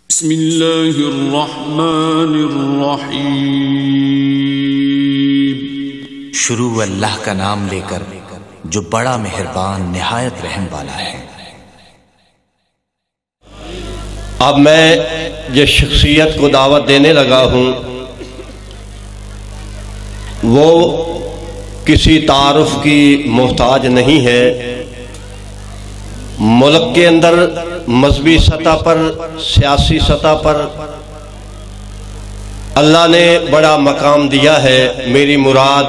बिस्मिल्लाहिर्रहमानिर्रहीम। शुरू अल्लाह का नाम लेकर जो बड़ा मेहरबान निहायत रहम वाला है। अब मैं जिस शख्सियत को दावत देने लगा हूँ वो किसी तारुफ की मोहताज नहीं है। मुल्क के अंदर मजहबी सतह पर, सियासी सतह पर अल्लाह ने बड़ा मकाम दिया है। मेरी मुराद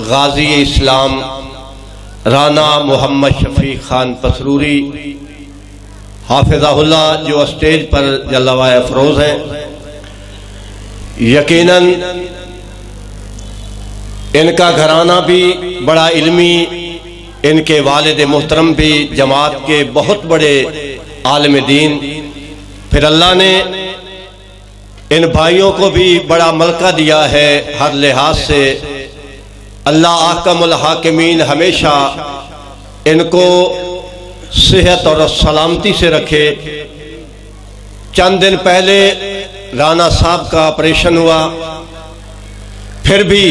गाजी इस्लाम राना मोहम्मद शफीक खान पसरूरी हाफिज़हुल्लाह जो स्टेज पर जलवा अफरोज हैं। यकीनन इनका घराना भी बड़ा इल्मी, इनके वालिद मोहतरम भी जमात के बहुत बड़े आलिम दीन। फिर अल्लाह ने इन भाइयों को भी बड़ा मलका दिया है हर लिहाज से। अल्लाह आकमुल हाकिमीन हमेशा इनको सेहत और सलामती से रखे। चंद दिन पहले राना साहब का ऑपरेशन हुआ, फिर भी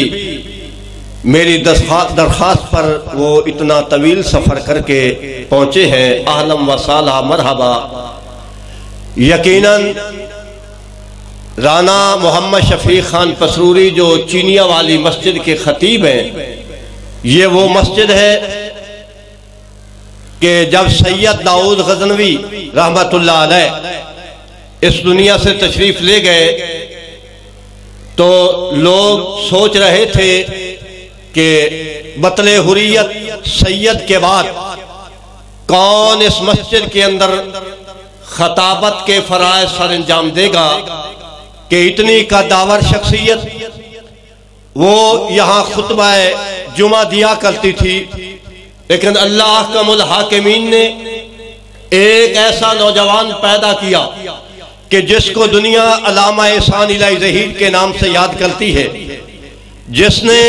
मेरी दरख्वास्त पर वो इतना तवील सफ़र करके पहुँचे हैं। आहलम व साला मरहबा। यकीनन राना मोहम्मद शफीक खान पसरूरी जो चीनिया वाली मस्जिद के खतीब हैं, ये वो मस्जिद है कि जब सैयद दाऊद गजनवी रहमतुल्लाह अलैह इस दुनिया से तशरीफ ले गए तो लोग सोच रहे थे कि बतले हुर्रियत सैयद के बाद कौन इस मस्जिद के अंदर खताबत के फराइज़ सर अंजाम देगा कि इतनी कद्दावर शख्सियत वो यहाँ खुतबा जुमा दिया करती थी। लेकिन अल्लाह अहकमुल हाकिमीन ने एक ऐसा नौजवान पैदा किया कि जिसको दुनिया अल्लामा एहसान इलाही ज़हीर के नाम से याद करती है, जिसने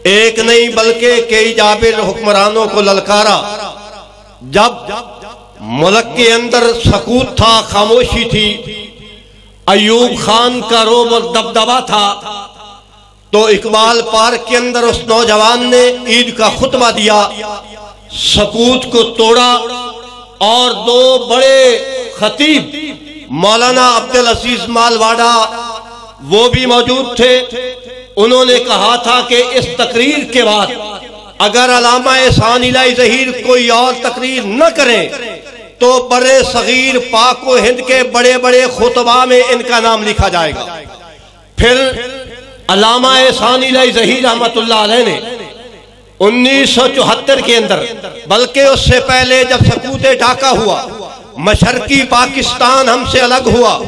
एक नहीं बल्कि कई जाबिर हुक्मरानों को ललकारा। जब मुल्क के अंदर सकूत था, खामोशी थी, अयूब खान का रोब और दबदबा था, तो इकबाल पार्क के अंदर उस नौजवान ने ईद का खुतबा दिया, सकूत को तोड़ा। और दो बड़े खतीब मौलाना अब्दुल अजीज मालवाड़ा वो भी मौजूद थे। उन्होंने कहा था कि इस तकरीर के बाद अगर अल्लामा एहसान इलाही ज़हीर कोई और तकरीर न करें तो बड़े सगीर पाक व हिंद के बड़े बड़े खुतबा में इनका नाम लिखा जाएगा। फिर अल्लामा एहसान इलाही ज़हीर रहमतुल्लाह अलैह ने 1974 के अंदर, बल्कि उससे पहले जब सकूत ढाका हुआ, मशरकी पाकिस्तान हमसे अलग हुआ,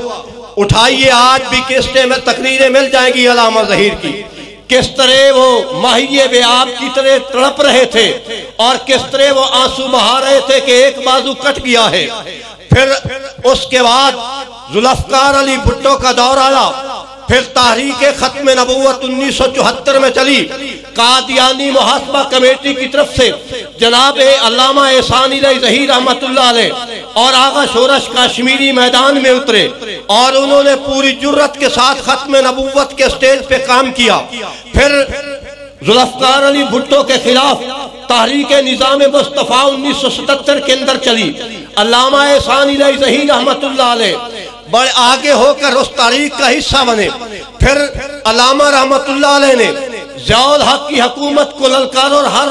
उठाइए आज भी किस्तें में तकरीरें मिल जाएंगी अल्लामा ज़हीर की, किस तरह वो माहिए बेआब की तरह तड़प रहे थे और किस तरह वो आंसू बहा रहे थे कि एक बाजू कट गया है। फिर उसके बाद जुल्फ़कार अली भुट्टो का दौर आया। फिर तहरीक खत्म नबूवत 1974 में चली। कादियानी मुहासबा कमेटी की तरफ से जनाब अल्लामा एहसान इलाही ज़हीर रहमतुल्लाह अलैह और आगा शोरश कश्मीरी मैदान में उतरे और उन्होंने पूरी जुर्रत के साथ खत्म नबूवत के स्टेज पे काम किया। फिर जुल्फ़कार अली भुट्टो के खिलाफ तहरीक निज़ाम मुस्तफ़ा 1977 के अंदर चली। अल्लामा एहसान इलाही ज़हीर रहमतुल्लाह अलैह बड़े आगे होकर उस तारीख का हिस्सा बने। फिर अल्लामा रहमतुल्लाह अलैह ने ज़ियाउल हक की हुकूमत को ललकार और हर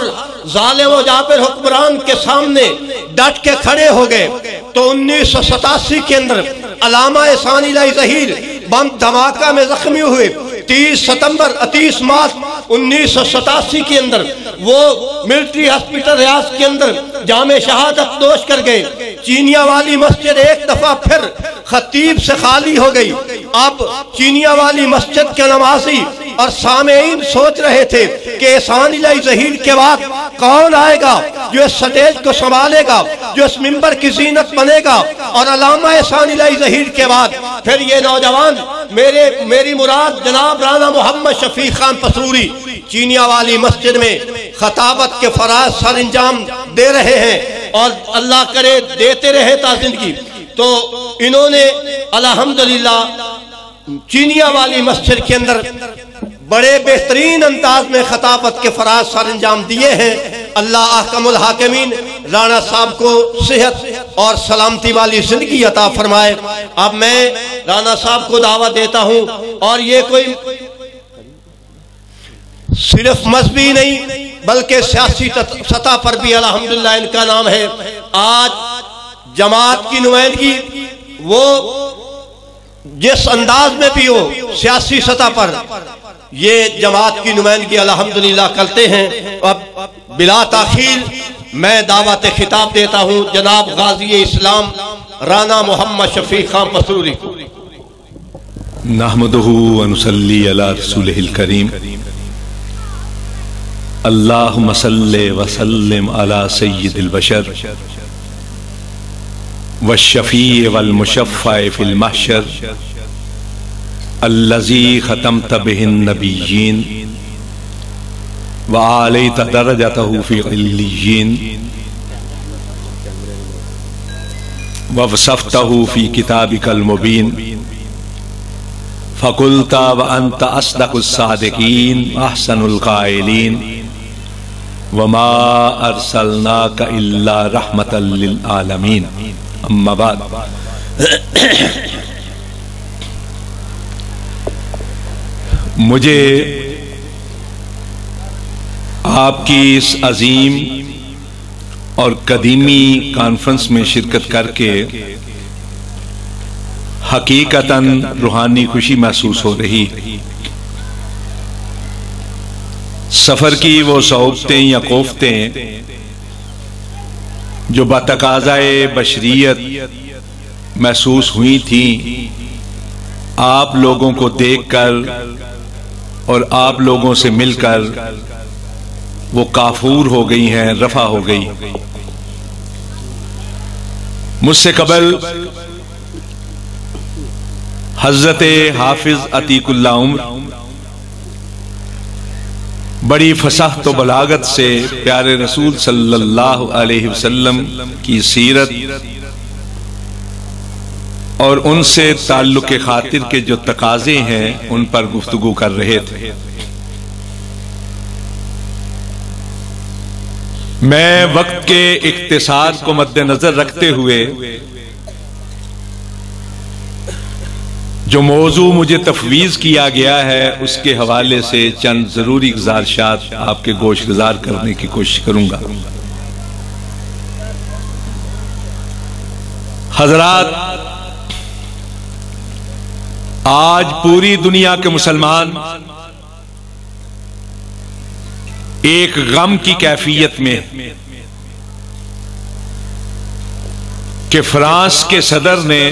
जालिम व जाबिर हुक्मरान के सामने डट के खड़े हो गए। तो 1987 के अंदर अल्लामा एहसान इलाही ज़हीर बम धमाका में जख्मी हुए। 30 मार्च 1987 के अंदर वो मिलिट्री हॉस्पिटल रियाज के अंदर जामे शहादत नोश कर गए। चीनिया वाली मस्जिद एक दफा फिर खतीब से खाली हो गई। अब चीनिया वाली मस्जिद के नमाजी और सामेईन सोच रहे थे कि एहसान इलाही ज़हीर के बाद कौन आएगा जो इस स्टेज को संभालेगा, जो इस मिंबर की जीनत बनेगा। और अल्लामा एहसान इलाही ज़हीर के बाद फिर ये नौजवान मेरी मुराद जनाब राना मोहम्मद शफीक खान पसरूरी चीनिया वाली मस्जिद में खताबत के फराइज़ सर अंजाम दे रहे हैं और अल्लाह करे देते रहे ता जिंदगी। तो इन्होंने अल्हम्दुलिल्लाह चीनिया वाली मस्जिद के अंदर बड़े बेहतरीन अंदाज में खताबत के फराज सर अंजाम दिए हैं। अल्लाह अहकमुल हाकिमीन राणा साहब को सेहत और सलामती वाली जिंदगी अता फरमाए। अब मैं राणा साहब को दावा देता हूं, और ये कोई सिर्फ मजहबी नहीं बल्कि सियासी सतह पर भी अल्हम्दुलिल्लाह इनका नाम है। आज जमात की नुमाइंदगी वो जिस अंदाज में भी हो सियासी सतह पर ये जमात की नुमाइंदगी अल्हम्दुलिल्लाह करते हैं। अब बिला ताखीर मैं दावत खिताब देता हूं जनाब गाजी इस्लाम राना मोहम्मद शफीक खान पसरूरी को। नहमदुहु व नुसल्ली अला रसूलिहिल करीम। अल्लाहुम्मा सल्लि व सल्लिम अला सय्यिदिल बशर व शफी वल मुशफ़्फ़ा फिल महशर अल्लज़ी ख़तमत बिहिन नबिय्यीन व आलैत दरजतहु फ़ी इल्लिय्यीन व वसफ़तहु फ़ी किताबिकल मुबीन फ़क़ुल्ता व अन्त अस्दक़ुस सादिक़ीन अहसनुल क़ाइलीन व मा अरसलनाका इल्ला रहमतल लिल आलमीन। अम्मा बाद, मुझे आपकी इस अजीम और कदीमी कॉन्फ्रेंस में शिरकत करके हकीकतन रूहानी खुशी महसूस हो रही। सफर की वो सौबतें या कोफ्तें जो बतकाज़ाए बशरियत महसूस हुई थी, आप लोगों को देखकर और आप लोगों से मिलकर वो काफूर हो गई हैं, रफा हो गई। मुझसे कबल हजरत हाफिज अतीकुल्लाह उम्र बड़ी फसाहत व बलागत से प्यारे रसूल सल्लल्लाहु अलैहि वसल्लम की सीरत और उनसे ताल्लुक़ खातिर के जो तकाज़े हैं उन पर गुफ्तगू कर रहे थे। मैं वक्त के इख्तिसार को मद्देनजर रखते हुए जो मौजू मुझे तफवीज किया गया है उसके हवाले से चंद जरूरी गुज़ारिशात आपके गोश गुजार करने की कोशिश करूंगा। हजरात, आज पूरी दुनिया के मुसलमान एक गम की कैफियत में कि फ्रांस के सदर ने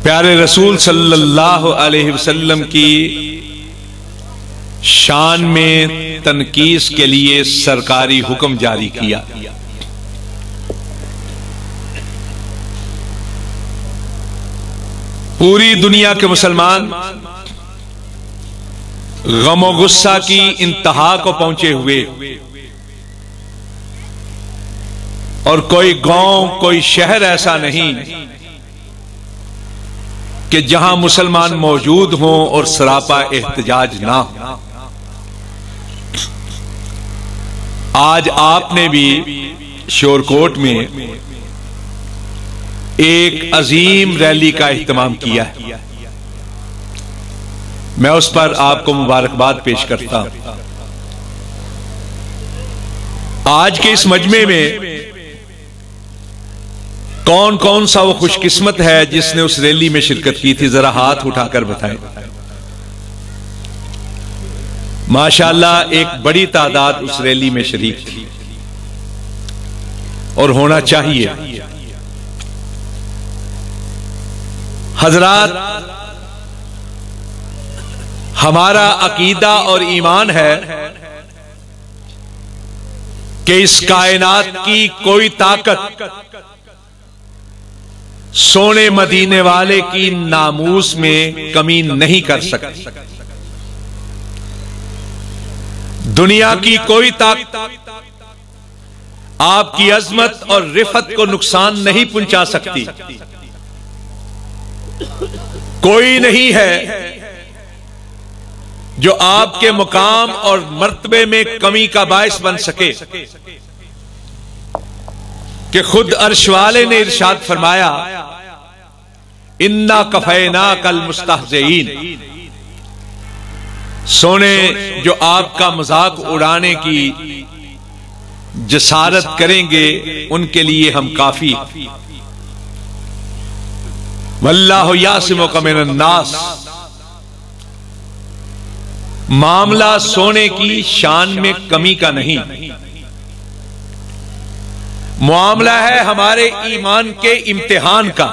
प्यारे रसूल सल्लल्लाहु अलैहि वसल्लम की शान में तनकीस के लिए सरकारी हुक्म जारी किया। पूरी दुनिया के मुसलमान गम गुस्सा की इंतहा को पहुंचे हुए और कोई गांव कोई शहर ऐसा नहीं कि जहां मुसलमान मौजूद हों और सरापा एहतजाज ना हो। आज आपने भी शोरकोट में एक अजीम रैली का एहतमाम किया है। मैं उस पर आपको मुबारकबाद पेश करता हूं। आज के इस मजमे में कौन कौन सा वो खुशकिस्मत है जिसने उस रैली में शिरकत की थी, जरा हाथ उठाकर बताएं। माशाअल्लाह एक बड़ी तादाद उस रैली में शरीक थी और होना चाहिए। हजरात, हमारा अकीदा और ईमान है कि इस कायनात की कोई ताकत सोने मदीने वाले की नामूस में कमी नहीं कर सकती। दुनिया की कोई ताकत आपकी अजमत और रिफत को नुकसान नहीं पहुंचा सकती। कोई नहीं है जो आपके मुकाम और मर्तबे में कमी का बायस बन सके कि खुद अर्श वाले ने इरशाद फरमाया, इन्ना कफैना कल मुस्तहज़ीन। सोने जो आपका मजाक उड़ाने की जसारत करेंगे उनके लिए हम काफी। वल्लाहु यासिमुका मिनन नास। मामला सोने की शान में कमी का नहीं, मामला है हमारे ईमान के इम्तिहान का।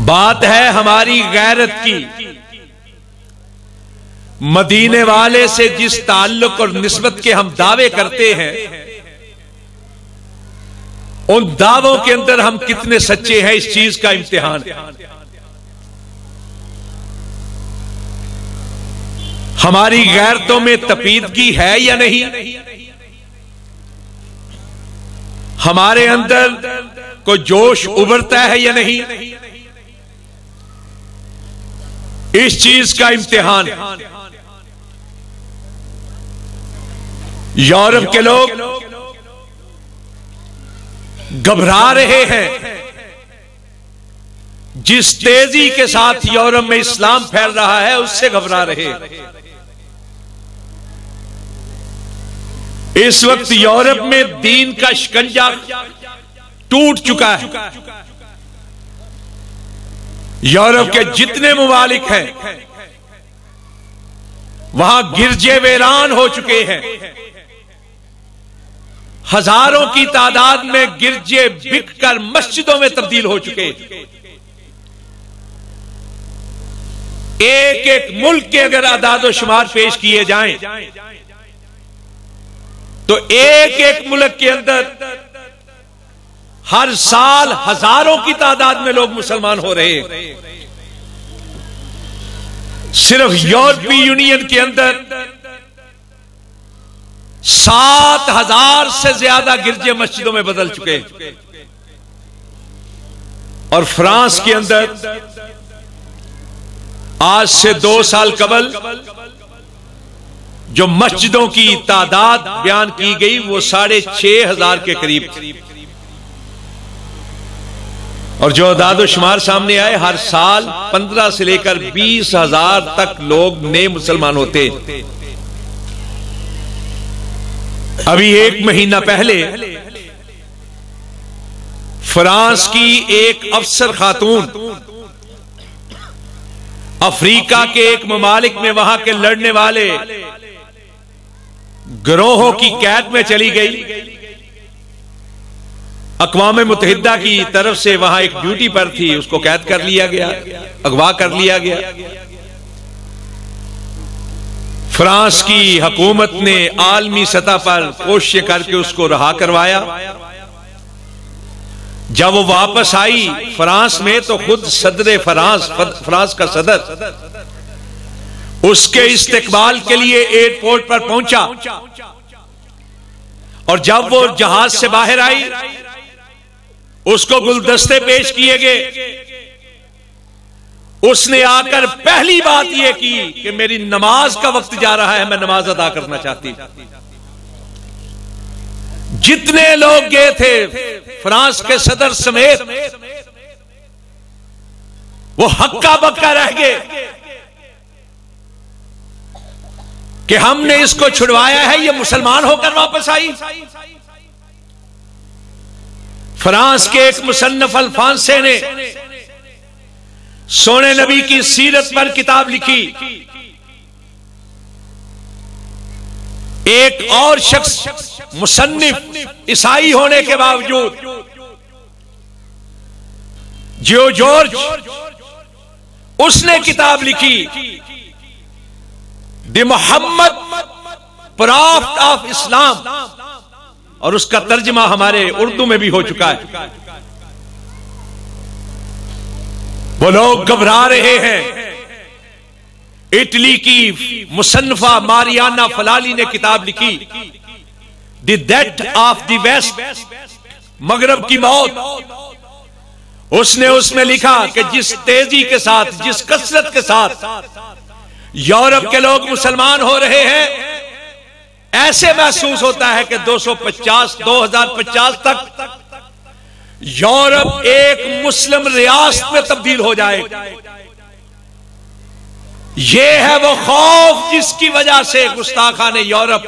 बात है हमारी गैरत की। मदीने वाले से जिस ताल्लुक और निस्बत के हम दावे करते हैं, उन दावों के अंदर हम कितने सच्चे हैं, इस चीज का इम्तिहान। हमारी गैरतों में तपीदगी है या नहीं, हमारे अंदर कोई जोश उभरता है या नहीं, इस चीज का इम्तिहान। यूरोप के लोग घबरा रहे हैं। जिस तेजी के साथ यूरोप में इस्लाम फैल रहा है उससे घबरा रहे हैं। इस वक्त यूरोप में दीन का शिकंजा टूट चुका है। यूरोप के जितने मुमालिक हैं वहां गिरजे वीरान हो चुके हैं। हजारों की तादाद में गिरजे बिककर मस्जिदों में तब्दील हो चुके हैं। एक एक मुल्क के अगर आदाद शुमार पेश किए जाएं तो एक एक मुल्क के अंदर हर साल हजारों की तादाद में लोग मुसलमान हो रहे हैं। सिर्फ यूरोपीय यूनियन के अंदर 7,000 से ज्यादा गिरजे मस्जिदों में बदल चुके हैं। और फ्रांस के अंदर आज से 2 साल कबल जो मस्जिदों की तादाद बयान की गई वो 6,500 के करीब थी। और जो आदाद शुमार सामने आए, हर साल 15 से लेकर 20,000 तक लोग नए मुसलमान होते। अभी 1 महीना पहले फ्रांस की एक अफसर खातून अफ्रीका के एक ममालिक में वहां के लड़ने वाले गिरोहों की कैद में चली गई। अक़वाम मुत्तहिदा की तरफ से वहां एक ड्यूटी पर थी, उसको कैद कर लिया गया, अगवा कर लिया गया। फ्रांस की हुकूमत ने आलमी सतह पर कोशिश करके उसको रहा करवाया। जब वो वापस आई फ्रांस में तो खुद सदर फ्रांस का सदर उसके इस्तकबाल के लिए एयरपोर्ट पर पहुंचा। और जब वो जहाज से बाहर आई उसको गुलदस्ते पेश किए गए। उसने आकर पहली बात यह की कि मेरी नमाज का वक्त जा रहा है, मैं नमाज अदा करना चाहती। जितने लोग गए थे फ्रांस के सदर समेत वो हक्का बक्का रह गए कि हमने इसको छुड़वाया है, ये मुसलमान होकर वापस आई। फ्रांस के एक मुसन्नफ अल्फांसे ने सोने नबी की सीरत पर किताब लिखी। एक और शख्स मुसन्निफ ईसाई होने के बावजूद जियो जॉर्ज, उसने किताब लिखी the Muhammad prophet of Islam, और उसका तर्जमा हमारे उर्दू में भी हो चुका है। वो लोग घबरा रहे हैं, इटली की मुसन्नफा मारियाना फलाली ने किताब लिखी, the death of the West, मगरब की मौत। उसने उसमें लिखा कि जिस तेजी के साथ, जिस कसरत के साथ यूरोप के लोग मुसलमान हो रहे हैं, ऐसे महसूस होता है कि 2050 तक यूरोप एक मुस्लिम रियासत में तब्दील हो जाएगा। यह है वो खौफ जिसकी वजह से गुस्ताखाने यूरोप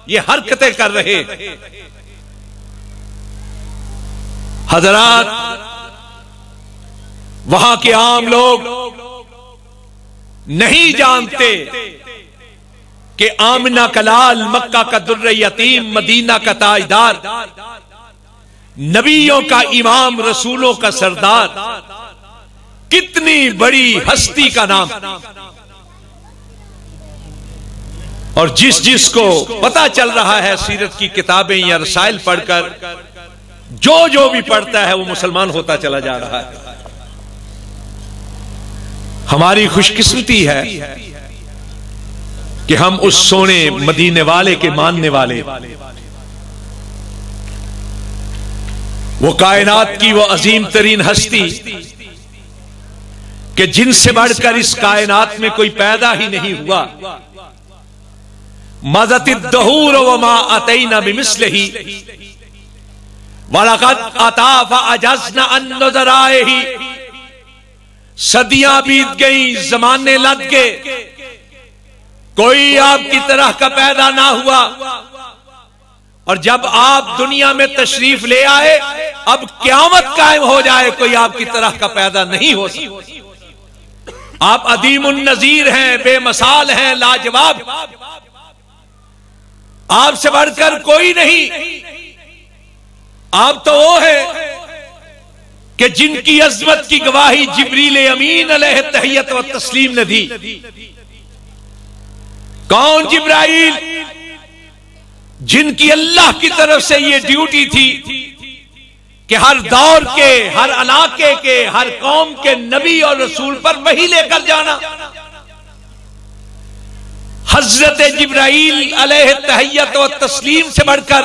ये हरकतें कर रहे। हजरात, वहां के आम लोग नहीं जानते कि आमिना का लाल, मक्का का दुर्र यतीम, मदीना का ताजदार, नबियों का इमाम, रसूलों का सरदार, कितनी बड़ी हस्ती का नाम। और जिस जिसको पता चल रहा है सीरत की किताबें या रसाइल पढ़कर, जो भी पढ़ता है वो मुसलमान होता चला जा रहा है। हमारी खुशकिस्मती है कि हम उस सोने मदीने वाले के मानने वाले, वो कायनात की वो अजीम तरीन हस्ती कि जिनसे बढ़कर इस कायनात में कोई पैदा ही नहीं हुआ, मज़तिद्दहूर व मा अतैना बिमिस्लिही वलक़द अता फअजज़ना अन नुज़राइही। सदियां बीत गई, जमाने लद गए, कोई आपकी तरह का पैदा ना हुआ। और जब आप दुनिया में तशरीफ ले आए, अब क़यामत कायम हो जाए, कोई आपकी तरह का पैदा नहीं हो सकता। आप अदीमुन नज़ीर हैं, बेमिसाल हैं, लाजवाब, आपसे बढ़कर कोई नहीं। आप तो वो है कि जिनकी अजमत की गवाही जिब्रील अमीन अलैहि तहियत व तस्लीम ने दी। कौन? जिब्राइल, जिनकी अल्लाह की तरफ से यह ड्यूटी थी कि हर दौर के, हर इलाके के, हर कौम के नबी और रसूल पर वही लेकर जाना। हजरत जिब्राइल अलैहि तहियत व तस्लीम से बढ़कर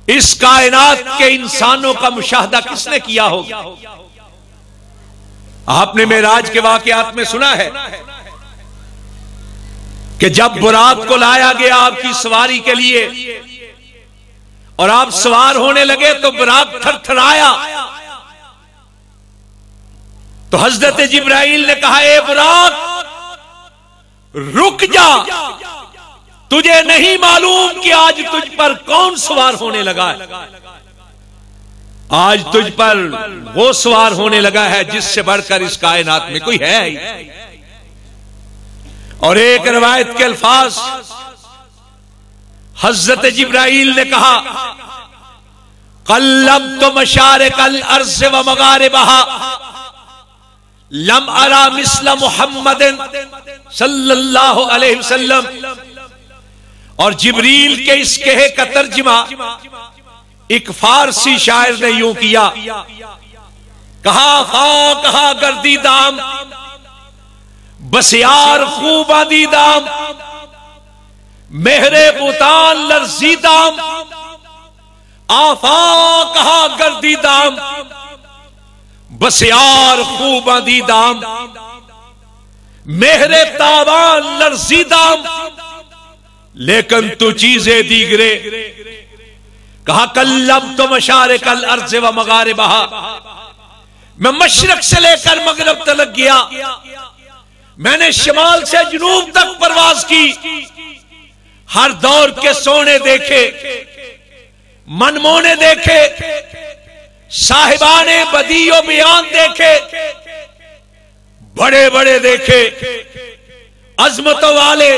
इस कायनात के इंसानों का मुशाहदा किसने किया होगा? आपने मेराज के वाकयात में सुना है कि जब बुराक को लाया गया आपकी सवारी के लिए और आप सवार होने लगे तो बुराक थरथराया, तो हजरत जिब्राइल ने कहा, ए बुराक रुक जा, तुझे नहीं मालूम कि आज तुझ पर कौन सवार होने लगा है। आज तुझ पर वो सवार होने लगा है जिससे बढ़कर इस कायनात में कोई है ही। और एक रवायत के अल्फाज, हजरत जिब्राइल ने कहा, क़ल्लब्तु मशारिक़ल अर्ज़ व मग़ारिबहा लम अरा मिस्ल मुहम्मदिन सल्लल्लाहु अलैहि वसल्लम। और जिब्रील के इस कहे का तर्जुमा एक फारसी शायर ने यूं किया, कहा गर्दी दाम बसियार खूबादी दाम, मेहरे बुतान लर्जी दाम, आफा कहा गर्दी दाम, बसियार खूबादी दाम, मेहरे ताबान लर्जी दाम, लेकिन तू चीजें दीगरे। कहा कल्लब्तु मशारिक़ल अर्ज़ व मग़ारिबहा, मैं मशरक से लेकर मगरब तक गया, मैंने शिमाल से जनूब तक परवाज की, हर दौर के सोने देखे, मनमोने देखे, साहिबाने बदीओ बयान देखे, बड़े बड़े देखे, अजमतों वाले,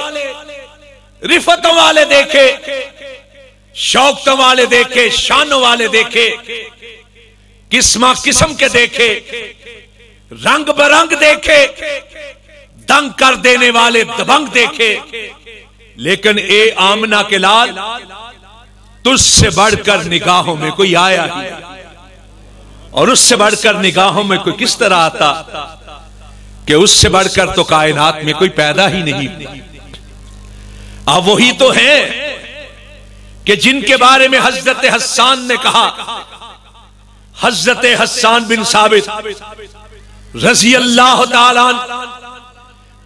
रिफतों वाले देखे, शौकतों वाले देखे, शानों वाले देखे, किस्मा किस्म के देखे, रंग बरंग देखे, दंग कर देने वाले दबंग देखे। लेकिन ए आमना के लाल, तुझसे बढ़कर निगाहों में कोई आया ही, और उससे बढ़कर निगाहों में कोई किस तरह आता कि उससे बढ़कर तो कायनात में कोई पैदा ही नहीं। अब वही तो है कि जिनके बारे में हजरत हस्सान ने कहा, हजरत हस्सान बिन साबित रजी अल्लाह ताला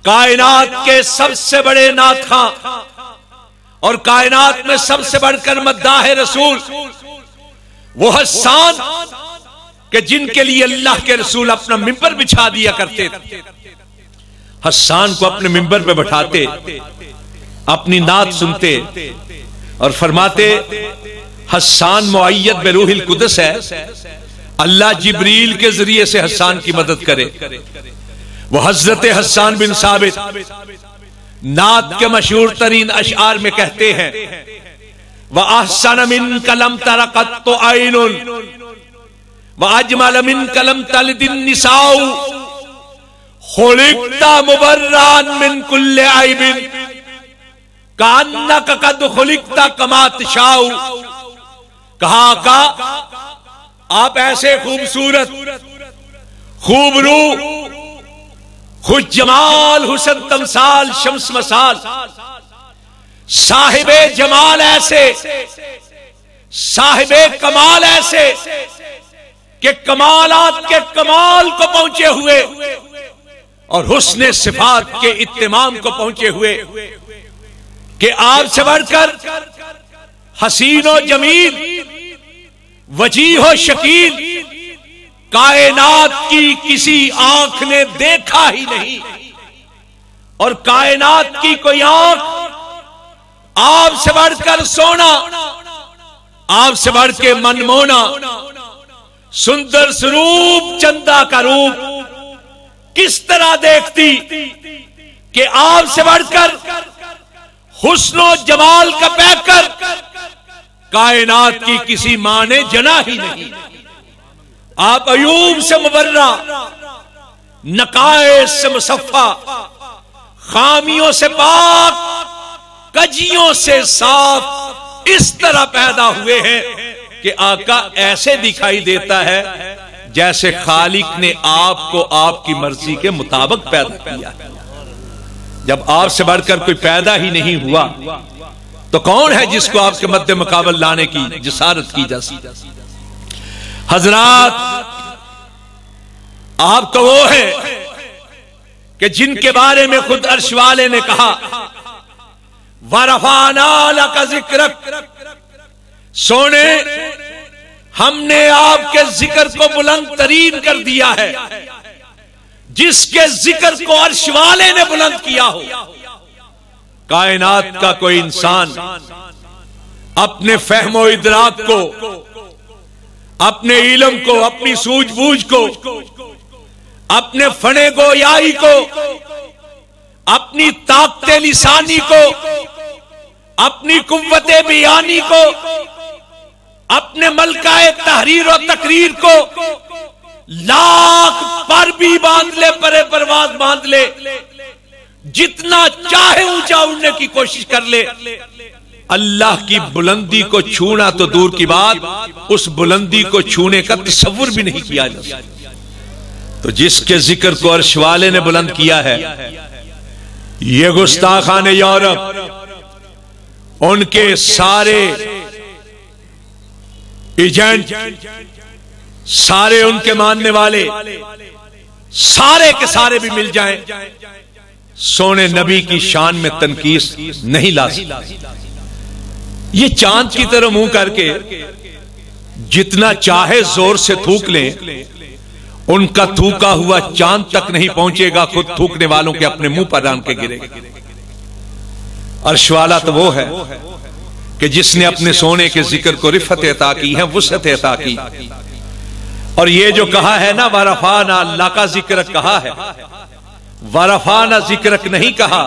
कायनात के सबसे बड़े नात खां और कायनात में सबसे बढ़कर मद्दाह रसूल, वो हस्सान कि जिनके लिए अल्लाह के रसूल अपना मिंबर बिछा दिया करते थे। हस्सान को अपने मिंबर पे बैठाते, अपनी नात सुनते और फरमाते, हस्सान मुअय्यद बिरूहिल कुदस है, अल्लाह जिब्रील के जरिए से हस्सान की मदद करे। वो हजरत हस्सान बिन साबित नात के मशहूर तरीन अशआर में कहते हैं, व अहसन मिन कलम तरकत तो आइनुन व अजमल मिन कलम तलदिन निसाउ खुलिकता मुबर्रान मिन कुल्ले आइबिन कान्नक कद खुलिकता कमा तशाउ। कहा का आप ऐसे खूबसूरत, खूबरू, खुश जमाल, हुसन तमसाल, शम्स मसाल, साहिबे जमाल ऐसे, साहिबे कमाल ऐसे कि कमालात के कमाल को पहुंचे हुए और हुस्ने सिफात के इत्तिमाम को पहुंचे हुए कि आपसे बढ़कर हसीनो जमील, वजीहो शकील कायनात की किसी आंख ने देखा ही नहीं, और कायनात की कोई आंख आपसे बढ़कर सोना, आपसे बढ़ के मनमोना, सुंदर स्वरूप चंदा का रूप किस तरह देखती कि आपसे बढ़कर हुस्नो जमाल का पैकर कायनात की किसी मां ने जना ही नहीं। आप अयूब से मुबर्रा, नकाइस से मुसफ़ा, खामियों से पाक, कजियों से साफ इस तरह पैदा हुए हैं कि आका ऐसे दिखाई देता है जैसे खालिक ने आपको आपकी मर्जी के मुताबिक पैदा किया। जब आपसे बढ़कर कोई पैदा ही नहीं हुआ तो कौन है जिसको आपके मद्दे मुकाबल लाने की जिसारत की जा सकती। हजरात, आप तो वो है कि जिनके बारे में खुद अर्श वाले ने कहा, वरफाना लका जिक्रक, सोने हमने आपके जिक्र को बुलंद तरीन कर दिया है। जिसके जिक्र को अर्श वाले ने बुलंद किया हो। कायनात का कोई इंसान अपने फहमो इदराक को, अपने इल्म को, अपनी सूझबूझ को, अपने फने गोयाई को, अपनी ताकते लिसानी को, अपनी कुव्वते बयानी को, अपने मलकाए तहरीर और तकरीर को लाख पर भी बांध ले, परे परवाज बांध ले, जितना चाहे ऊंचा उड़ने की कोशिश कर ले, अल्लाह की बुलंदी को छूना तो दूर की बात, उस बुलंदी को छूने का तसव्वुर भी नहीं किया जा सकता। तो जिसके जिक्र को अर्श वाले ने बुलंद किया है, ये गुस्ताखान यूरोप, उनके सारे एजेंट, सारे उनके मानने वाले, सारे के सारे भी मिल जाएं, सोने नबी की शान में तनकीस नहीं ला सकते। ये चांद की तरह मुंह करके जितना चाहे जोर से थूक लें, उनका थूका हुआ चांद तक नहीं पहुंचेगा, खुद थूकने वालों के अपने मुंह पर रान के गिरेगा। अर्श वाला तो वो है कि जिसने अपने सोने के जिक्र को रिफत अता की है, वुसअत अता की। और ये जो कहा है ना, वरफाना अल्लाह का जिक्र कहा है, वरफाना जिक्रक नहीं कहा,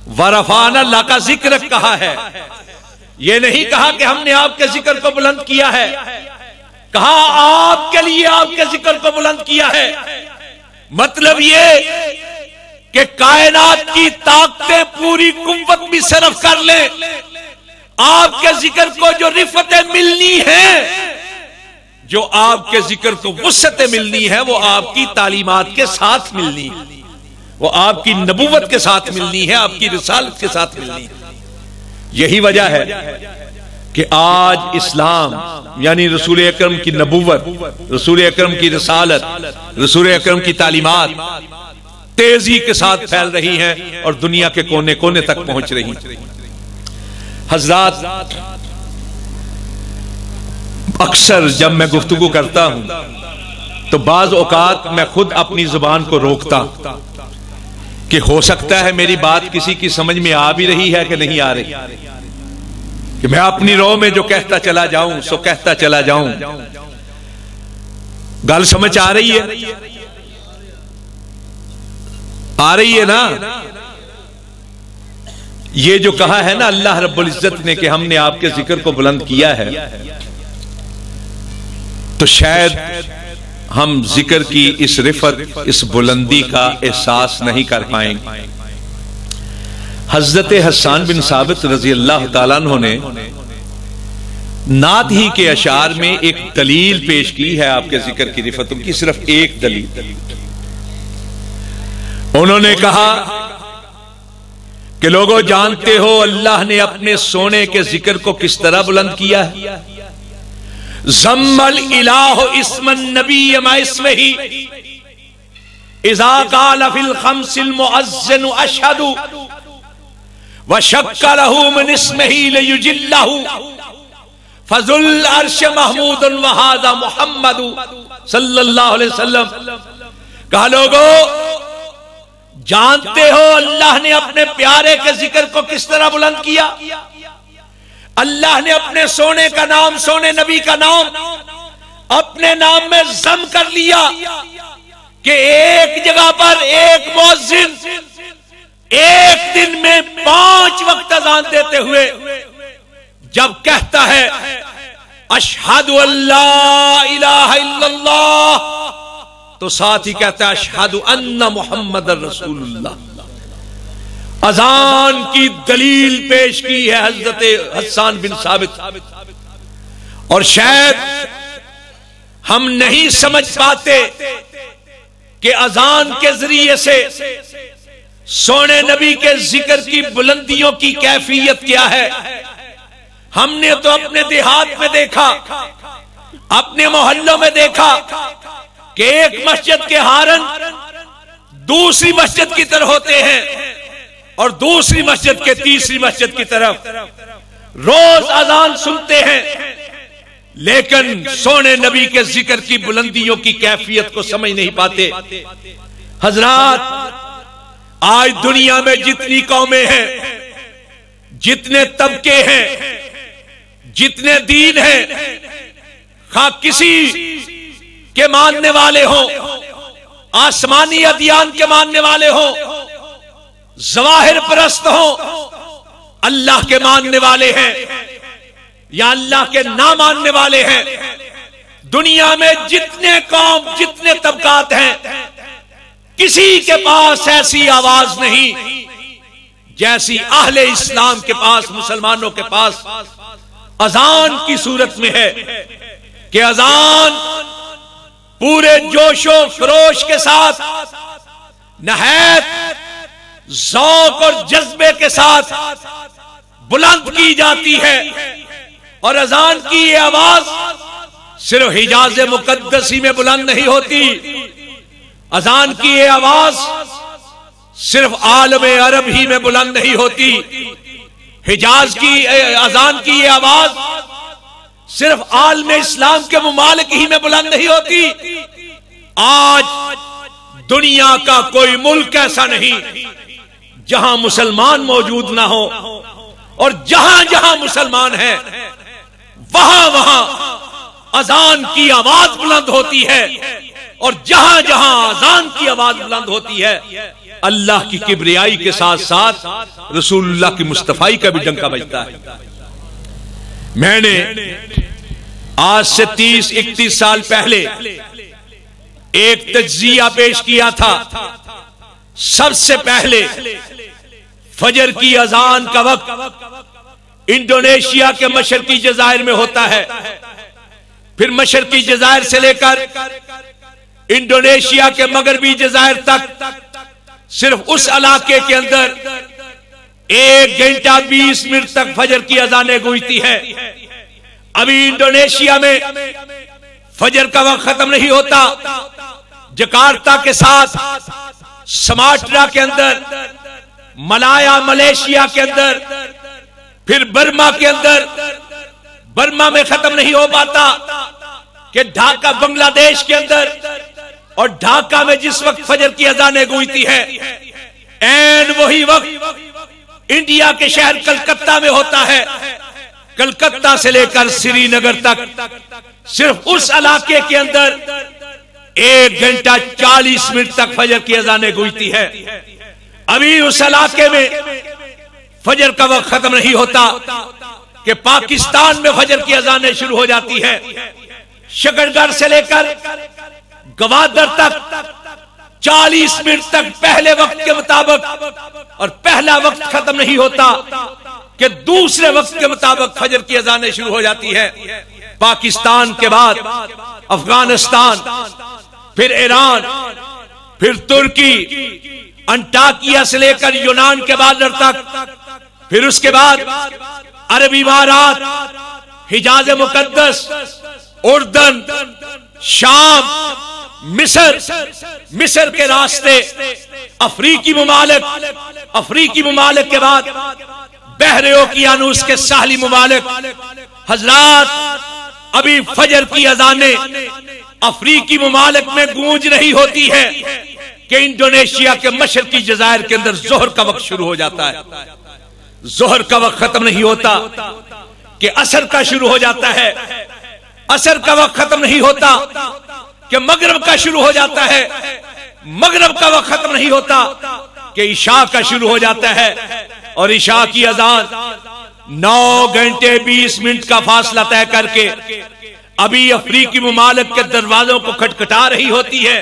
वरफाना अल्लाह का जिक्र कहा है। ये नहीं कहा कि हमने आपके जिक्र को बुलंद किया है, कहा आपके लिए आपके जिक्र को बुलंद किया है। मतलब ये कि कायनात की ताकतें पूरी कुव्वत भी सर्फ कर ले, आपके जिक्र को जो रिफतें मिलनी है जो आपके जिक्र को वुस्अत मिलनी है वो आपकी तालीमात के साथ मिलनी है, वो आपकी नबूवत के साथ मिलनी है, आपकी रिसालत के साथ मिलनी है। यही वजह है कि आज इस्लाम यानी रसूल अकरम की नबूवत, रसूल अकरम की रिसालत, रसूल अकरम की तालीमात तेजी के साथ फैल रही हैं और दुनिया के कोने कोने तक पहुंच रही हैं। हजरात, अक्सर जब मैं गुफ्तगू करता हूं तो बाज औकात मैं खुद अपनी जुबान को रोकता कि हो सकता है मेरी बात किसी की समझ में आ भी रही है कि नहीं आ रही, कि मैं अपनी रो में जो कहता चला जाऊं सो कहता चला जाऊं। गल समझ आ रही है? आ रही है ना? ये जो कहा है ना अल्लाह रब्बुल इज्जत ने कि हमने आपके जिक्र को बुलंद किया है, तो शायद हम जिक्र की इस रिफत, इस बुलंदी का एहसास नहीं कर पाएंगे। हजरत हसन बिन साबित रजी अल्लाह ताला अन्हु ने नात ही के अशार में एक दलील पेश की है आपके जिक्र की रिफतों की, सिर्फ एक दलील। उन्होंने कहा कि लोगों जानते हो अल्लाह ने अपने सोने के जिक्र को किस तरह बुलंद किया है। ज़म्मल इलाह इस्मन नबी माइस्मही इज़ा क़ाल फिल खम्सिल मुअज़्ज़िन अशहदु व शक्का लहू मिन इस्मिही लियुजिल्लहु फज़ुल अर्श महमूदुन व हाज़ा मुहम्मदु सल्लल्लाहु अलैहि वसल्लम। कहा लोगों जानते हो अल्लाह ने अपने प्यारे के जिक्र को किस तरह बुलंद किया। अल्लाह ने अपने सोने का नाम, सोने नबी का नाम अपने नाम में जम कर लिया कि एक जगह पर एक मुअज्जिन एक दिन में 5 वक्त अज़ान देते हुए जब कहता है अशहदु अल्ला इलाहा इल्लल्लाह, तो साथ ही कहता है अशहदु अन्ना मुहम्मदर रसूलुल्लाह। अजान की दलील पेश की है हजरत हसन बिन साबित। और शायद हम नहीं समझ पाते कि अजान के जरिए से सोने नबी के जिक्र की बुलंदियों की कैफियत क्या है। हमने तो अपने देहात में देखा, अपने मोहल्लों में देखा कि एक मस्जिद के हारन दूसरी मस्जिद की तरफ होते हैं और दूसरी मस्जिद के तीसरी मस्जिद की तरफ रोज अजान सुनते हैं, लेकिन सोने नबी के जिक्र की बुलंदियों की कैफियत को समझ नहीं पाते। हजरात, आज दुनिया में जितनी कौमें हैं, जितने तबके हैं, जितने दीन हैं, खा किसी के मानने वाले हो, आसमानी अदियान के मानने वाले हो, ज़वाहिर परस्त हो, अल्लाह के मानने वाले हैं या अल्लाह के ना मानने वाले हैं, दुनिया में जितने कौम, जितने तबकात हैं, किसी के पास ऐसी आवाज नहीं जैसी अहले इस्लाम के पास, मुसलमानों के पास अजान की सूरत में है कि अजान पूरे जोशो खरोश के साथ, नहायत ज़ौक़ और जज्बे के साथ बुलंद की जाती है। और अजान की ये आवाज सिर्फ हिजाज मुकद्दसी में बुलंद नहीं होती, अजान की ये आवाज सिर्फ आलम अरब ही में बुलंद नहीं होती, हिजाज की अजान की ये आवाज सिर्फ आलम इस्लाम के मुमालिक ही में बुलंद नहीं होती। आज दुनिया का कोई मुल्क ऐसा नहीं जहां मुसलमान मौजूद ना हो, और जहां जहां मुसलमान है वहां वहां अजान की आवाज बुलंद होती है, और जहां जहां अजान की आवाज बुलंद होती है अल्लाह की किब्रियाई के साथ साथ रसूलुल्लाह की मुस्तफाई का भी डंका बजता है। मैंने आज से 30-31 साल पहले एक तज्जिया पेश किया था। सबसे पहले फजर की अजान का वक्त इंडोनेशिया के मशरकी जजायर में होता है। फिर मशरकी जजायर से लेकर इंडोनेशिया के मगरबी जजायर तक सिर्फ उस इलाके के अंदर 1 घंटा 20 मिनट तक फजर की अजानें गूंजती है। अभी इंडोनेशिया में फजर का वक्त खत्म नहीं होता। जकार्ता के साथ समाट्रा के अंदर, मलाया मलेशिया के अंदर, फिर बर्मा के अंदर, बर्मा में खत्म नहीं हो पाता कि ढाका बांग्लादेश के अंदर, और ढाका में जिस वक्त फजर की अजानें गूंजती है एंड वही वक्त इंडिया के शहर कलकत्ता में होता है। कलकत्ता से लेकर श्रीनगर तक सिर्फ उस इलाके के अंदर 1 घंटा 40 मिनट तक फजर की अजानें गूंजती है। अभी उस इलाके में फजर का वक्त खत्म नहीं होता कि पाकिस्तान में फजर की अजानें शुरू हो जाती है। शकरगढ़ से लेकर गवादर तक 40 मिनट तक पहले वक्त के मुताबिक, और पहला वक्त खत्म नहीं होता कि दूसरे वक्त के मुताबिक फजर की अजानें शुरू हो जाती है। पाकिस्तान के बाद अफगानिस्तान, फिर ईरान, फिर तुर्की, अंटाकिया से लेकर यूनान के बॉर्डर तक, फिर उसके बाद अरब इमारात, हिजाज मुकद्दस, उर्दन, शाम, मिस्र के रास्ते, अफ्रीकी ममालिक के बाद बहरे ओकियानूस के साहली ममालिक। हजरात अभी फजर की अजानें अफ्रीकी ममालिक में गूंज रही होती है कि इंडोनेशिया के मशरकी जजायर के अंदर जोहर का वक्त शुरू हो जाता है। जोहर का वक्त खत्म नहीं होता कि असर का शुरू हो जाता है। असर का वक्त खत्म नहीं होता कि मगरिब का शुरू हो जाता है। मगरिब का वक्त खत्म नहीं होता कि इशा का शुरू हो जाता है। और इशा की अजान 9 घंटे 20 मिनट का फासला तय करके अभी अफ्रीकी ममालिक के दरवाजों को खटखटा रही होती है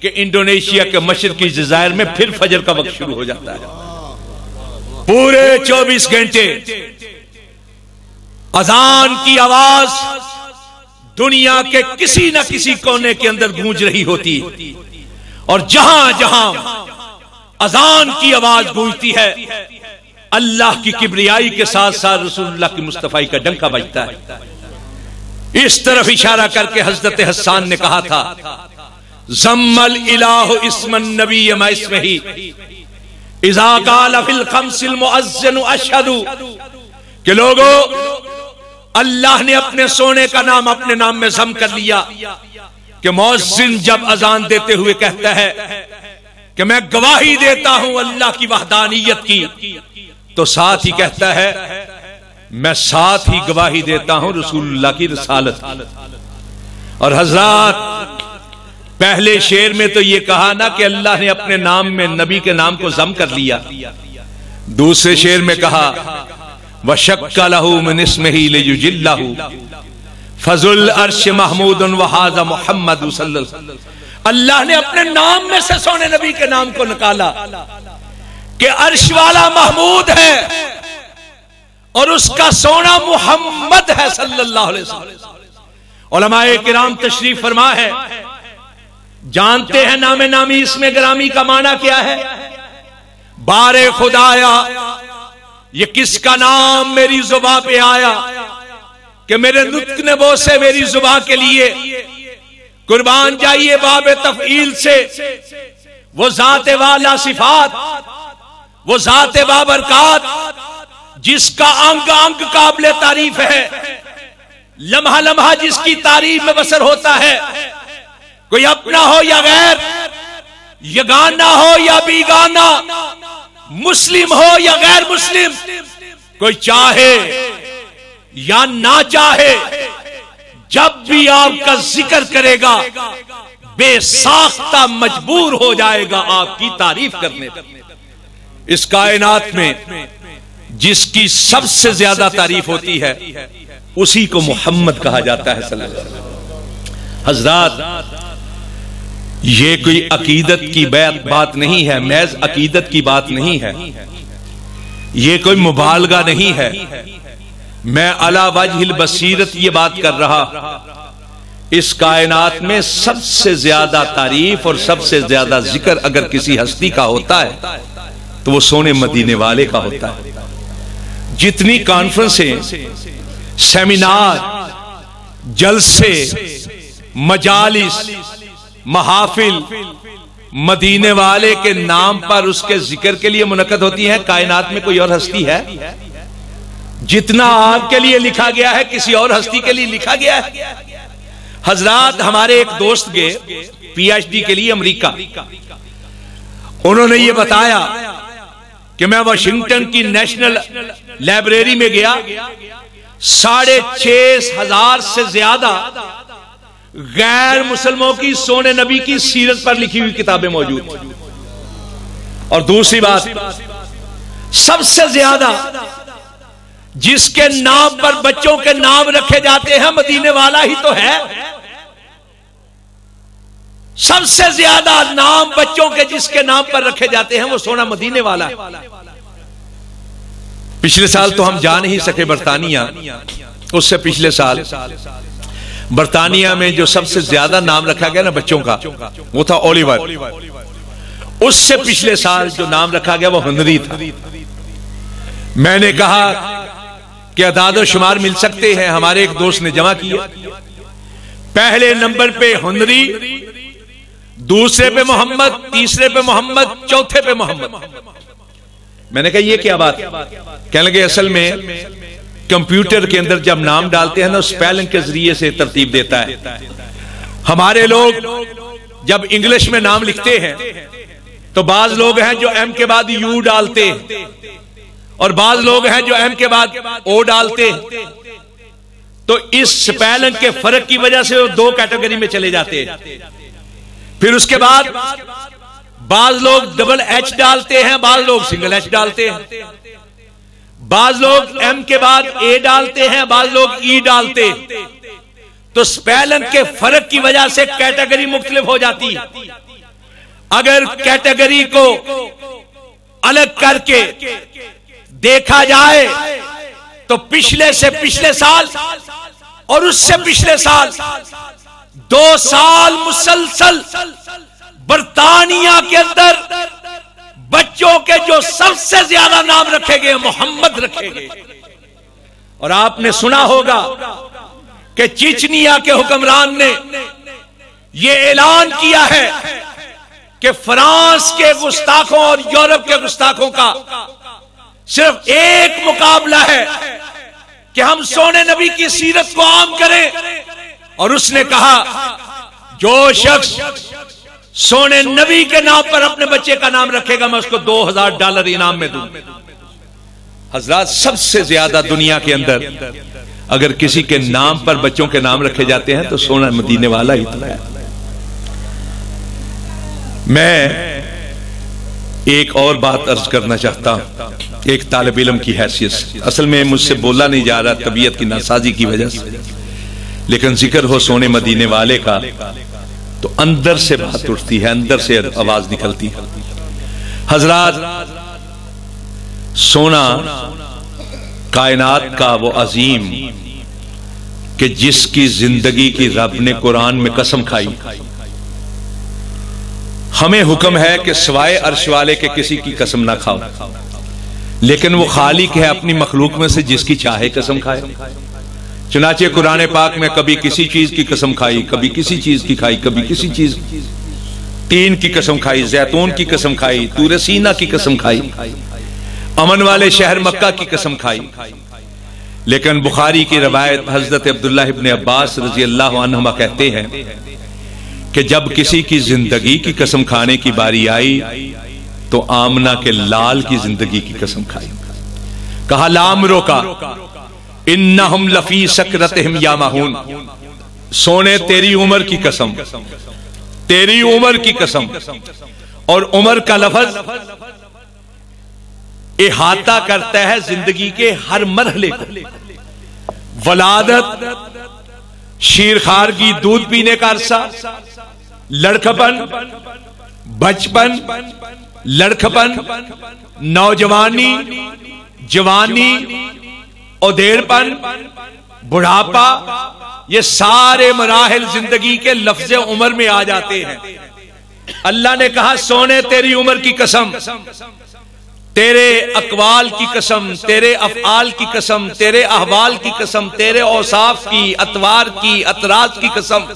कि इंडोनेशिया के मशरकी जजायर में फिर फजर का वक्त शुरू हो जाता है। पूरे 24 घंटे अजान की आवाज दुनिया के किसी न किसी कोने के अंदर गूंज रही होती है, और जहां जहां अजान की आवाज गूंजती है अल्लाह की किबरियाई के साथ साथ रसूलुल्लाह की मुस्तफाई का डंका बजता है। इस तरफ इशारा करके हजरत हसन ने कहा था, जम्मल इलाहु इस्मन नबी इसमही इज़ा क़ाल फिल खम्सिल मुअज्जिन अशहदु, कि लोगों अल्लाह ने अपने सोने का नाम अपने नाम में जम कर लिया कि मुअज्जिन जब अजान देते हुए कहता है कि मैं गवाही देता हूं अल्लाह की वहदानियत की, तो साथ ही कहता है मैं साथ ही गवाही देता हूं रसूलुल्लाह की रिसालत। और हजरात पहले शेर में तो ये कहा ना कि अल्लाह ने अपने नाम में नबी के नाम को जम कर लिया। दूसरे शेर में कहा वशक्का लहू मिन इस्मिही लियुजिल्लहू फजुल अर्श महमूदुन व हाज़ा मुहम्मद सल्लल्लाहु अलैहि वसल्लम। अल्लाह ने अपने नाम में से सोने नबी के नाम को निकाला कि अर्श वाला महमूद है और उसका सोना मुहम्मद है सल्लल्लाहु अलैहि वसल्लम। उलमाए किराम तशरीफ फरमा है, जानते हैं नामे नामी इसमें ग्रामी का माना क्या है? बारे खुदाया ये किसका नाम मेरी जुबा पे आया कि मेरे नुत्क ने वो से मेरी जुबा के लिए कुर्बान जाइए बाबे तफईल से। वो जाते वाला सिफात, वो जाते बाबरकात जिसका अंग अंग काबिले तारीफ है, लम्हा लम्हा जिसकी तारीफ में बसर होता है, कोई अपना हो या गैर, यगाना हो या बीगाना, मुस्लिम हो या गैर मुस्लिम, कोई चाहे या ना चाहे, जब भी आपका जिक्र करेगा बेसाख्ता मजबूर हो जाएगा आपकी तारीफ करने पर। इस कायनात में जिसकी सबसे ज्यादा तारीफ होती है उसी को मोहम्मद कहा जाता है सल्लल्लाहु अलैहि वसल्लम। हजरात ये कोई अकीदत की बात नहीं है, महज अकीदत की बात नहीं है, ये कोई मुबालगा नहीं है। मैं अला वजहिल बसीरत ये बात कर रहा इस कायनात में सबसे ज्यादा तारीफ और सबसे ज्यादा जिक्र अगर किसी हस्ती का होता है तो वो सोने मदीने वाले का होता है। जितनी कॉन्फ्रेंसें, सेमिनार, जलसे, मजालिस, महफिल मदीने वाले के नाम पर उसके जिक्र के लिए मुनक्कद होती है, कायनात में कोई और हस्ती है? जितना आपके लिए लिखा गया है किसी और हस्ती के लिए लिखा गया है? हजरात, हमारे एक दोस्त गए पीएचडी के लिए अमेरिका। उन्होंने ये बताया कि मैं वाशिंगटन की नेशनल लाइब्रेरी में गया, 6,500 से ज्यादा गैर मुसलमानों की सोने नबी की सीरत पर लिखी हुई किताबें मौजूद थी। और दूसरी बात, सबसे ज्यादा जिसके नाम पर बच्चों के नाम रखे जाते हैं मदीने वाला ही तो है। सबसे ज्यादा नाम बच्चों के जिसके नाम पर रखे जाते हैं वो सोना मदीने वाला है। पिछले साल तो हम जा नहीं सके बरतानिया, उससे पिछले साल बरतानिया में जो सबसे ज्यादा नाम रखा गया ना बच्चों का, वो था ओलिवर। उससे पिछले साल जो नाम रखा गया वो हेनरी था। मैंने कहा कि अदाद शुमार मिल सकते हैं, हमारे एक दोस्त ने जमा किया। पहले नंबर पे हेनरी, दूसरे पे मोहम्मद, तीसरे पे मोहम्मद, चौथे पे मोहम्मद। मैंने कहा ये क्या बात? कहने लगे असल में कंप्यूटर के अंदर जब नाम डालते हैं ना, स्पेलिंग के जरिए से तरतीब देता है। हमारे लोग जब इंग्लिश में नाम लिखते हैं तो बाज लोग हैं जो एम के बाद यू डालते हैं और बाज लोग हैं जो एम के बाद ओ डालते हैं। तो इस स्पेलिंग के फर्क की वजह से वो दो कैटेगरी में चले जाते हैं। फिर उसके बाद बाज लोग डबल एच डालते हैं, बाज लोग सिंगल एच डालते हैं, बाज लोग एम के बाद ए डालते हैं, बाज लोग ई डालते हैं। तो स्पेलिंग के फर्क की वजह से कैटेगरी मुख्तलिफ हो जाती है। अगर कैटेगरी को अलग करके देखा जाए तो पिछले से पिछले साल और उससे पिछले साल 2 साल मुसलसल बरतानिया के अंदर बच्चों के जो सबसे ज्यादा नाम रखे गए मोहम्मद रखे गए। और आपने सुना होगा कि चिचनिया के हुक्मरान ने यह ऐलान किया है कि फ्रांस के गुस्ताखों और यूरोप के गुस्ताखों का सिर्फ एक मुकाबला है कि हम सोने नबी की सीरत को आम करें। और उसने कहा जो शख्स सोने नबी के नाम पर अपने बच्चे का नाम रखेगा मैं उसको $2000 इनाम में दूं। हजरात, सबसे ज्यादा दुनिया के अंदर अगर किसी के नाम पर बच्चों के नाम रखे जाते हैं तो सोना मदीने वाला ही तो है। मैं एक और बात अर्ज करना चाहता हूं, एक तालिब इल्म की हैसियत से। असल में मुझसे बोला नहीं जा रहा तबीयत की नासाजी की वजह से, लेकिन जिक्र हो सोने मदीने वाले का तो अंदर से बात उठती है, अंदर से आवाज निकलती है। हजरात, सोना कायनात का वो अजीम कि जिसकी जिंदगी की रब ने कुरान में कसम खाई। हमें हुक्म है कि सिवाय अर्श वाले के किसी की कसम ना खाओ, लेकिन वो खालिक है अपनी मखलूक में से जिसकी चाहे कसम खाए। चुनाचे कुरान पाक में कभी किसी चीज की कसम खाई, कभी किसी चीज की खाई, कभी किसी चीज तीन की कसम खाई, जैतून की कसम खाई, तूरे सीना की कसम खाई, अमन वाले शहर मक्का की कसम खाई। लेकिन बुखारी की रवायत हजरत अब्दुल्लाह इब्न अब्बास रजी अल्लाह अन्हुमा कहते हैं कि जब किसी की जिंदगी की कसम खाने की बारी आई तो आमना के लाल की जिंदगी की कसम खाई। कहा लामरो का इन्नहुम लफी सकरतहिम यामाहून, सोने तेरी उम्र की कसम, तेरी उम्र की कसम। और उम्र का लफ्ज इहाता करता है जिंदगी के हर मरहले को। वलादत, शीरखार की दूध पीने का अरसा, लड़कपन, बचपन, लड़कपन, नौजवानी, जवानी, औदेड़पन, बुढ़ापा, ये सारे मराहिल जिंदगी के लफ्ज़े उम्र में आ जाते हैं। अल्लाह ने कहा सोने तेरी उम्र की कसम, तेरे अकवाल की कसम, तेरे अफआल की कसम, तेरे अहवाल की कसम, तेरे औसाफ की, अतवार की, अतराज की कसम,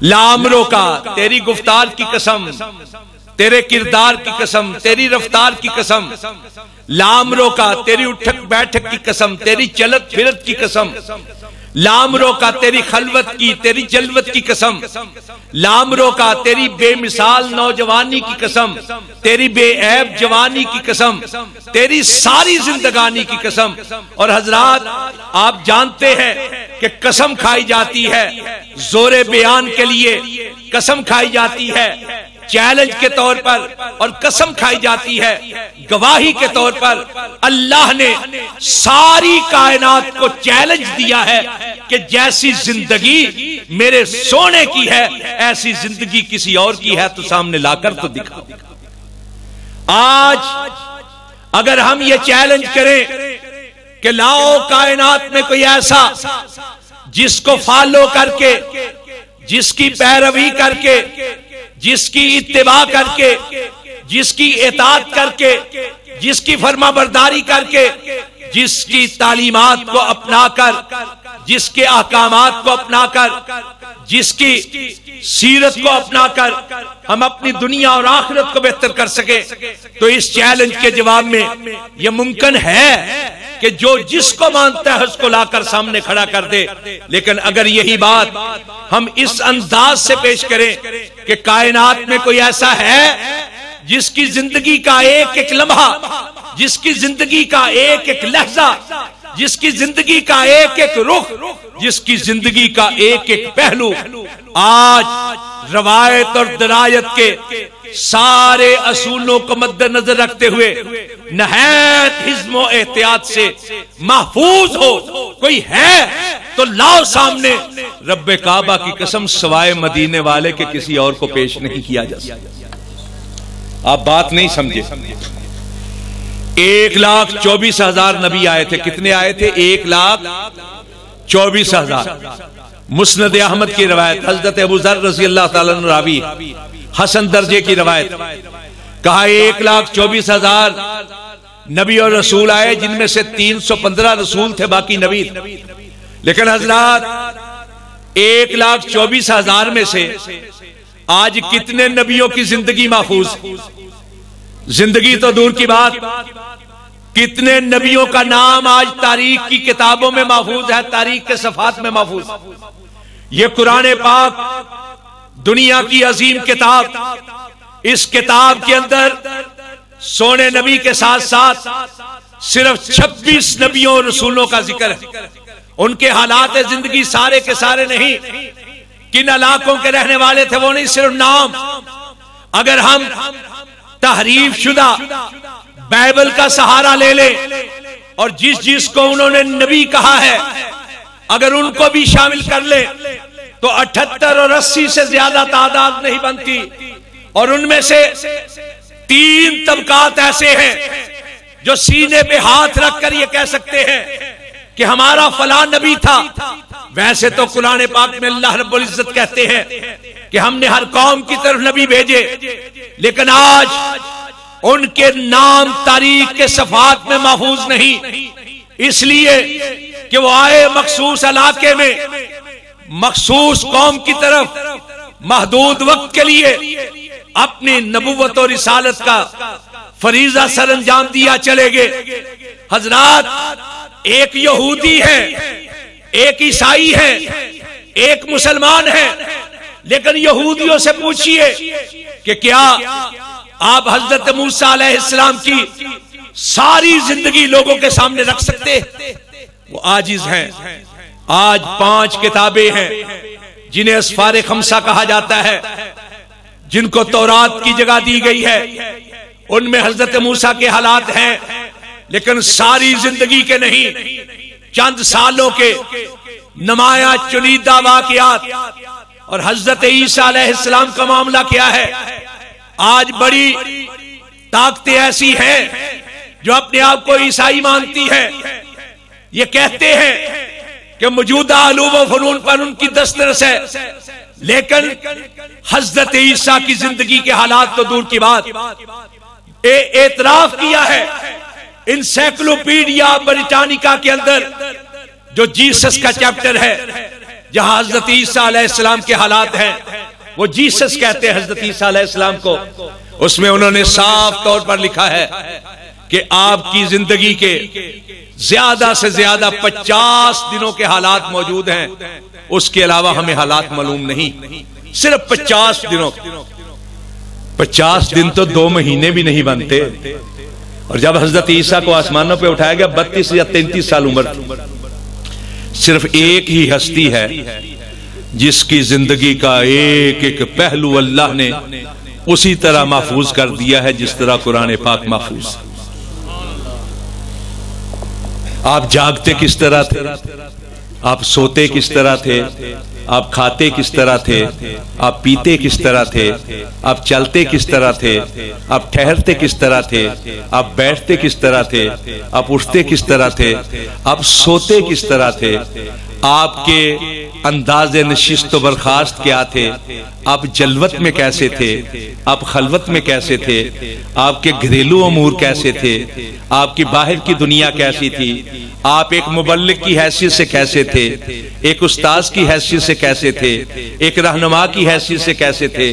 लामरों का, तेरी गुफ्तार की कसम, तेरे किरदार की कसम, तेरी रफ्तार की कसम, लामरों का, तेरी उठक बैठक की कसम, तेरी चलत फिरत की कसम, लामरों का, तेरी खलवत की, तेरी जलवत की कसम, लामरों का, तेरी बेमिसाल नौजवानी की कसम, तेरी बेऐब जवानी की कसम, तेरी सारी जिंदगानी की कसम। और हजरात आप जानते हैं कि कसम खाई जाती है जोरे बयान के लिए, कसम खाई जाती है चैलेंज के तौर पर, और कसम खाई जाती है गवाही के तौर पर। अल्लाह ने सारी कायनात को चैलेंज दिया है कि जैसी जिंदगी मेरे सोने की है ऐसी जिंदगी किसी और की है तो सामने लाकर तो दिखाओ। आज अगर हम ये चैलेंज करें कि लाओ कायनात में कोई ऐसा जिसको फॉलो करके, जिसकी पैरवी करके, जिसकी इत्तिबा करके, जिसकी इताअत करके, जिसकी फरमाबरदारी करके, जिसकी तालीमात को अपनाकर, जिसके अहकामात को अपनाकर, जिसकी सीरत को अपनाकर हम अपनी दुनिया और आखिरत को बेहतर कर सके, तो इस चैलेंज के जवाब में यह मुमकिन है कि जो जिसको मानता है उसको लाकर सामने खड़ा कर दे। लेकिन अगर यही बात हम इस अंदाज से पेश करें कि कायनात में कोई ऐसा है जिसकी जिंदगी का एक एक लम्हा, जिसकी जिंदगी का एक एक लहजा, जिसकी जिंदगी का एक एक रुख, जिसकी जिंदगी का एक एक पहलू आज रवायत और दरायत के सारे असूलों को मद्देनजर रखते हुए नहायत हिज़्म और एहतियात से महफूज हो, कोई है तो लाओ सामने। रब्बे काबा की कसम सवाए मदीने वाले के किसी और को पेश नहीं किया जा सकता। आप बात नहीं समझे। 1,24,000 नबी आए थे। कितने आए थे? 1,24,000। मुस्नद अहमद की रवायत, हजरत अबू ज़र रज़ी अल्लाह ताला अन्हु रावी, हसन दर्जे की रवायत। कहा 1,24,000 नबी और रसूल आए, जिनमें से 315 रसूल थे, बाकी नबी थे। लेकिन हजरात 1,24,000 में से आज कितने नबियों की जिंदगी महफूज? जिंदगी तो दूर की बात, कितने नबियों का नाम आज तारीख की किताबों में महफूज है, तारीख के सफात में महफूज। ये कुरान पाक दुनिया की अजीम किताब, इस किताब के अंदर सोने नबी के साथ साथ सिर्फ 26 नबियों और रसूलों का जिक्र है। उनके हालात जिंदगी सारे के सारे नहीं, किन इलाकों के रहने वाले थे वो नहीं, सिर्फ नाम। अगर हम तहरीफ शुदा बाइबल का सहारा ले ले और जिस जिस को उन्होंने नबी कहा है अगर उनको भी शामिल कर ले तो 78 और 80 से ज्यादा तादाद नहीं बनती। और उनमें से 3 तबकात ऐसे हैं जो सीने पे हाथ रखकर ये कह सकते हैं कि हमारा फला नबी था। वैसे तो कुरान पाक में अल्लाह रब्बुल इज्जत कहते हैं कि हमने हर कौम की तरफ नबी भेजे, लेकिन आज उनके नाम तारीख के सफात में महफूज नहीं, इसलिए कि वो आए मखसूस इलाके में मखसूस कौम की तरफ महदूद वक्त के लिए अपनी नबुव्वत और रिसालत का फरीजा सरंजाम दिया चले गए। हजरात एक यहूदी है, एक ईसाई है, एक मुसलमान है, लेकिन यहूदियों से पूछिए कि क्या आप हजरत मूसा अलैहिस्सलाम की सारी जिंदगी लोगों के सामने रख सकते? वो आजिज हैं। आज 5 किताबें हैं जिन्हें अस्फार खमसा कहा जाता है, जिनको तौरात की जगह दी गई है। उनमें हजरत मूसा के हालात हैं, लेकिन सारी जिंदगी के नहीं, चंद सालों के नमाया चुनीदा वाकयात। और हजरत ईसा अलैहिस्सलाम का मामला क्या है? आज बड़ी ताकतें ऐसी हैं जो अपने आप को ईसाई मानती है। ये कहते हैं कि मौजूदा अलूम व फनून पर उनकी दस्तरस है, लेकिन हजरत ईसा की जिंदगी के हालात तो दूर की बात, एतराफ किया है इंसाइक्लोपीडिया ब्रिटानिका के अंदर जो जीसस का चैप्टर है, जहां हजरत ईसा अलैहिस्सलाम के हालात हैं, वो जीसस कहते हैं हजरत ईसा अलैहिस्सलाम को। उसमें उन्होंने साफ तौर पर लिखा है कि आपकी जिंदगी के ज्यादा से ज्यादा 50 दिनों के हालात मौजूद हैं, उसके अलावा हमें हालात मालूम नहीं। सिर्फ 50 दिनों, 50 दिन तो 2 महीने भी नहीं बनते। और जब हजरत ईसा को आसमानों पे उठाया गया 32 या 33 साल उम्र थी। सिर्फ एक ही हस्ती है जिसकी जिंदगी का एक एक पहलू अल्लाह ने उसी तरह महफूज कर दिया है जिस तरह कुरान पाक महफूज। आप जागते किस तरह थे, आप सोते किस तरह थे, आप खाते किस तरह थे, आप पीते किस तरह थे, आप चलते किस तरह थे, आप ठहरते किस तरह थे, आप बैठते किस तरह थे, आप उठते किस तरह थे, आप सोते किस तरह थे, आपके अंदाज़े नशिस्त व बर्खास्त क्या थे, आप जलवत में कैसे थे, आप खलवत में कैसे थे, आपके घरेलू अमूर कैसे थे, आपकी बाहर की दुनिया कैसी थी, आप एक मुबल्लिग की हैसियत से कैसे थे, एक उस्ताद की हैसियत से कैसे थे, एक रहनुमा की हैसियत से कैसे थे,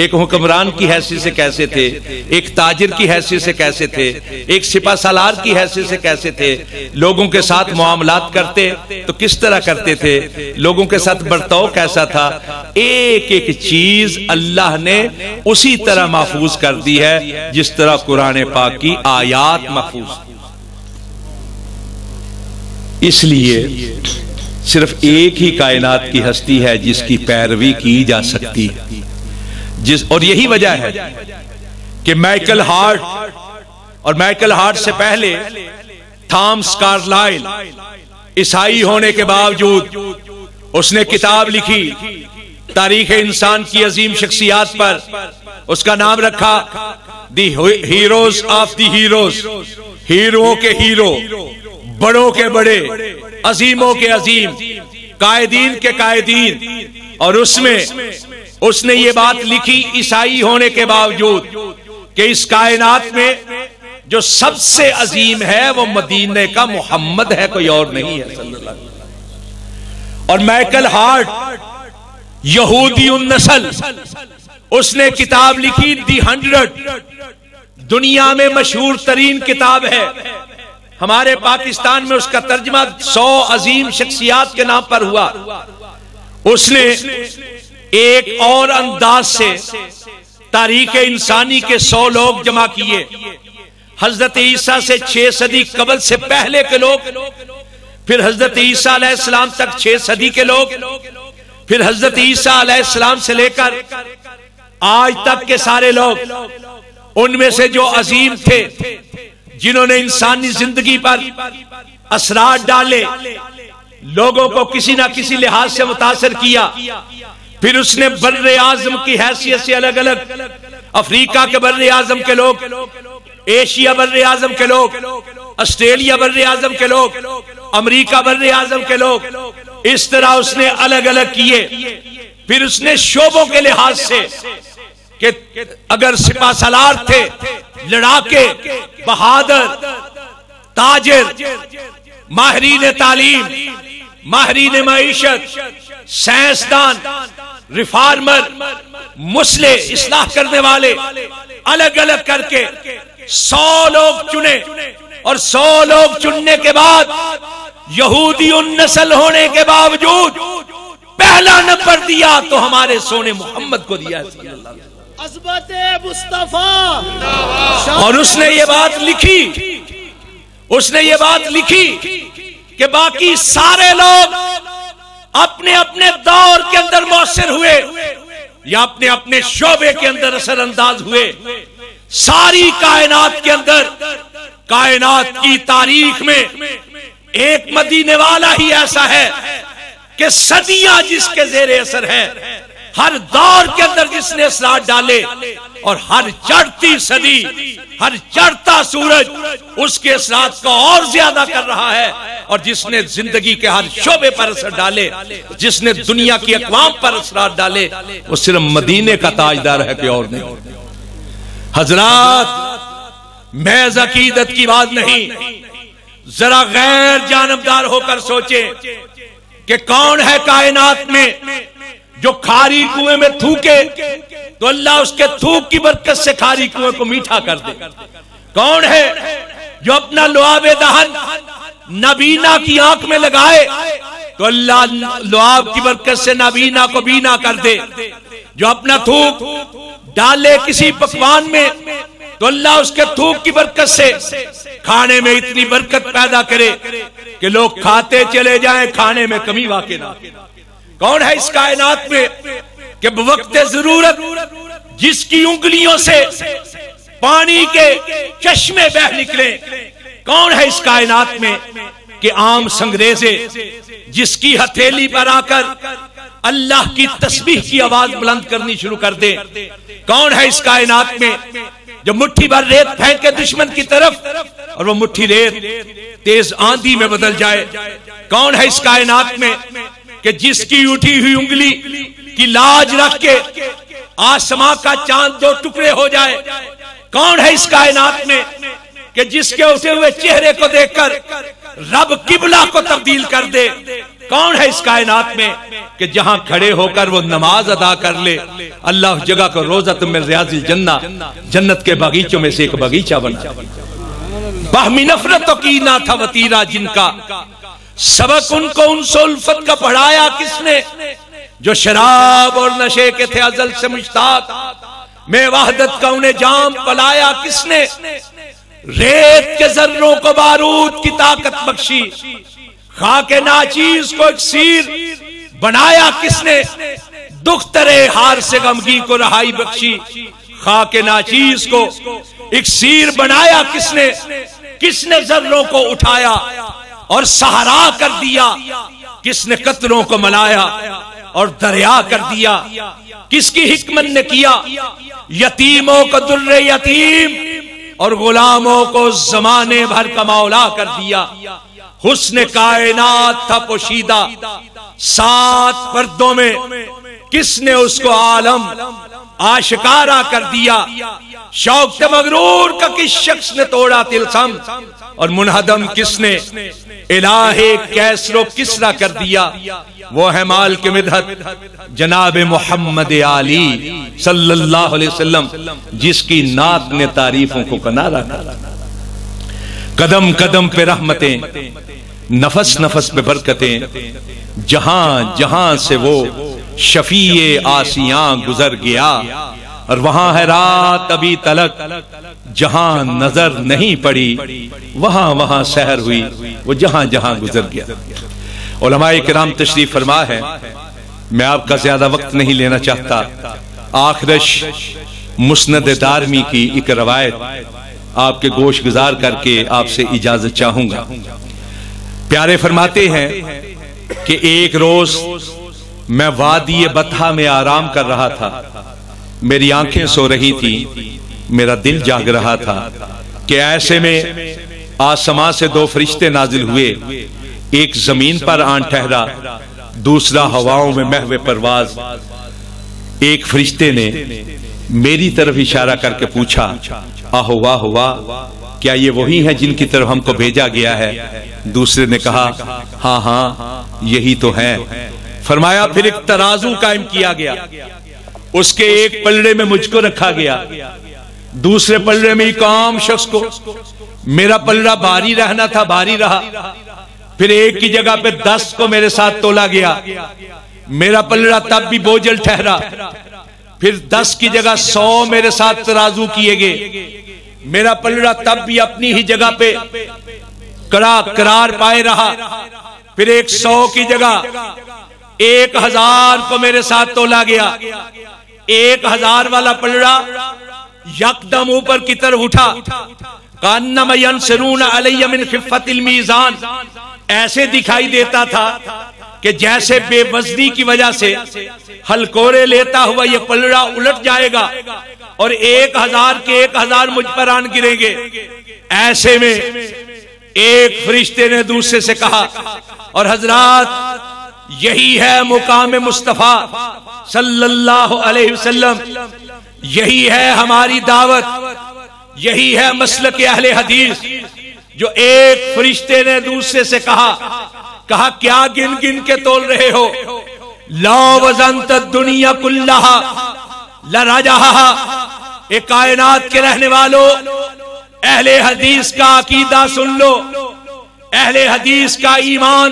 एक हुक्मरान की हैसियत से कैसे थे, एक ताजिर की हैसियत से कैसे थे, एक सिपा सालार की हैसियत से कैसे थे, लोगों के साथ मुआमलात करते तो किस तरह करते थे, लोगों के साथ बर्ताव कैसा था, एक एक चीज अल्लाह ने उसी तरह महफूज कर दी है जिस तरह कुरान पाक की आयात महफूज। इसलिए सिर्फ एक ही कायनात की हस्ती है जिसकी पैरवी की जा सकती है, और यही वजह है कि माइकल हार्ट, और माइकल हार्ट से पहले थॉमस कार्लाइल, ईसाई होने के बावजूद उसने किताब लिखी तारीख इंसान की अजीम शख्सियात पर। उसका नाम रखा दी हीरोज ऑफ दी हीरोज, हीरोओं के हीरो, बड़ों के बड़े, अजीमों के अजीम, कायदीन के कायदीन। और उसमें उसने ये बात लिखी ईसाई होने के बावजूद कि इस कायनात में जो सबसे अजीम है वो मदीने का मोहम्मद है, कोई और नहीं है सल्लल्लाहु अलैहि वसल्लम। और माइकल हार्ट यहूदी उन नस्ल, उसने किताब लिखी दी 100, दुनिया में मशहूर तरीन किताब है। हमारे पाकिस्तान में उसका तर्जमा 100 अजीम शख्सियात के नाम पर हुआ। उसने एक और अंदाज से तारीख इंसानी के 100 लोग जमा किए। हजरत ईसा से 6 सदी कबल से पहले के लोग, फिर हजरत ईसा अलैहिस्सलाम तक 6 सदी के लोग, फिर हजरत ईसा अलैहिस्सलाम से लेकर आज तक के सारे लोग, उनमें से जो अजीम थे जिन्होंने इंसानी जिंदगी पर असरार डाले, लोगों को किसी ना किसी लिहाज से मुतासर किया। फिर उसने बर्रे आजम की हैसियत से अलग अलग, अफ्रीका के बर्रे आजम के लोग, एशिया बर्रे आजम के लोग, ऑस्ट्रेलिया बर्रे आजम के लोग, अमेरिका बर्रे आजम के लोग, इस तरह उसने अलग अलग किए। फिर उसने शोबों के लिहाज से कि अगर सिपा सलार थे, लड़ाके, बहादुर, ताजिर, माहिरीन तालीम, माहिरीन मईशत, साइंसदान, रिफार्मर, मुस्ले, इस्लाह करने वाले, अलग अलग करके 100 लोग चुने। और 100 लोग चुनने के बाद यहूदी उन नस्ल होने के बावजूद पहला नंबर दिया तो हमारे सोने मोहम्मद को दिया मुस्तफा। और उसने ये बात लिखी, उसने ये बात लिखी कि बाकी सारे लोग अपने अपने दौर के अंदर मौसर हुए या अपने अपने शोबे के अंदर असरअंदाज हुए। सारी कायनात के अंदर, कायनात की तारीख में एक मदीने वाला ही ऐसा है कि सदियां जिसके जेरे असर है। हर दौर के अंदर जिसने असरात डाले और हर चढ़ती सदी, हर चढ़ता सूरज उसके असरात को और ज्यादा कर रहा है। और जिसने जिंदगी के हर शोबे पर असर डाले, जिसने दुनिया की अक़वाम पर असरात डाले, वो सिर्फ मदीने का ताजदार है कि और नहीं। हजरात, महज अकीदत की बात नहीं, जरा गैर जानबदार होकर सोचे कि कौन है कायनात में जो खारी कुएं में थूके तो अल्लाह उसके थूक की बरकत से खारी कुएं को मीठा कर दे। कौन है जो अपना लुआबे दहन नबीना की आंख में लगाए तो अल्लाह लुआब की बरकत से नबीना को बीना कर दे। जो अपना थूक डाले किसी पकवान में तो अल्लाह उसके थूक की बरकत से खाने में इतनी बरकत पैदा करे कि लोग खाते चले जाएं, खाने में कमी वाक़ई ना। कौन है इस कायनात में कि वक्त जरूरत जिसकी उंगलियों से पानी के चश्मे बह निकले? कौन है इस कायनात में कि आम संगरेजे जिसकी हथेली पर आकर अल्लाह की तस्बीह की आवाज बुलंद करनी शुरू कर दे? कौन है इस कायनात में जो मुट्ठी भर रेत फेंके दुश्मन की तरफ और वो मुट्ठी रेत तेज आंधी में बदल जाए? कौन है इस कायनात में कि जिसकी उठी हुई उंगली की लाज रख के आसमां का चांद दो टुकड़े हो जाए? कौन है इस कायनात में कि जिसके उठे हुए चेहरे को देखकर रब किबला को तब्दील कर दे? कौन है इस कायनात में कि जहां खड़े होकर वो नमाज अदा कर ले, अल्लाह उस जगह को रोज़तुम मिन रियाज़िल जन्नह, जन्नत के बगीचों में से एक बगीचा बना? बाहमी नफरतों की ना था वतीरा जिनका, सबक उनको उनसे उल्फत का पढ़ाया किसने? जो शराब और नशे के थे अजल से मुश्ताक, में वहदत का उन्हें जाम पलाया किसने? रेत के जर्रों को बारूद की ताकत बख्शी, खाके नाचीज को इक्सीर बनाया किसने? दुख तरे हार से गमगी को रहाई बख्शी, खाके नाचीज को इक्सीर बनाया किसने? किसने जर्रों को उठाया और सहारा कर दिया? किसने कतरों को मनाया और दरिया कर दिया? किसकी हिकमत ने किया यतीमों को दुर्रे यतीम और गुलामों को जमाने भर का मौला कर दिया? हुस्न कायनात था पोशीदा 7 पर्दों में, किसने उसको आलम आशिकारा कर दिया? शौक से मगरूर का किस शख्स ने तोड़ा तिलसम और मुनहदम किसने इलाहे कैसरो किसरा कर दिया? वो है माल के मिदहत जनाब मोहम्मद आली सल्लल्लाहु अलैहि वसल्लम, जिसकी नात ने तारीफों को किनारा करा। कदम कदम पे रहमतें, नफस नफस पे बरकतें, जहां जहां से वो शफीए आसियां गुजर गया और वहां है रात अभी तलक, जहां नजर नहीं पड़ी वहां वहां सहर हुई, वो जहां जहां गुजर गया। उलमाए किराम तशरीफ फरमा है, मैं आपका ज्यादा वक्त नहीं लेना चाहता। आखिरश मुस्नद दारमी की एक रवायत आपके गोश गुजार करके आपसे इजाजत चाहूंगा। प्यारे फरमाते हैं कि एक रोज मैं वादी बतहा में आराम कर रहा था, मेरी आंखें सो रही थी, मेरा दिल जाग रहा था कि ऐसे में आसमां से 2 फरिश्ते नाजिल हुए, एक जमीन पर आन ठहरा, दूसरा हवाओं में महवे परवाज। एक फरिश्ते ने मेरी तरफ इशारा करके पूछा, आहो वाह वाह, क्या ये वही है जिनकी तरफ हमको भेजा गया है? दूसरे ने कहा, हाँ हाँ यही तो है। फरमाया फिर एक तराजू कायम किया गया, उसके एक पलड़े में मुझको रखा गया, दूसरे पलड़े में एक आम शख्स को। मेरा पलड़ा भारी रहना था, भारी रहा। फिर एक की जगह पे 10 को मेरे साथ तोला गया, मेरा पलड़ा तब भी बोझल ठहरा। फिर 10 की जगह 100 मेरे साथ तराजू किए गए, मेरा पलड़ा तब भी अपनी ही जगह पे करार पाए रहा। फिर 100 की जगह 1000 को मेरे साथ तोला गया, 1000 वाला पलड़ा यकदम ऊपर की तरफ उठा। कान्नमा यंसरून अलैया मिन खिफ़्फ़तिल मीज़ान, ऐसे दिखाई देता था कि जैसे बेवजनी की वजह से हलकोरे लेता हुआ ये पलड़ा उलट जाएगा और 1000 के 1000 मुझ पर आन गिरेंगे। ऐसे में एक फरिश्ते ने दूसरे से कहा, और हजरात यही है मुकाम मुस्तफा सल्लल्लाहु अलैहि वसल्लम, यही है हमारी दावत, यही है मसलक अहले हदीस। जो एक फरिश्ते ने दूसरे से कहा क्या गिन गिन के तोल रहे हो? ला वज़नत दुनिया कुल्लहा लराजहा। ए कायनात के रहने वालों, अहले हदीस का अकीदा सुन लो, अहले हदीस का ईमान,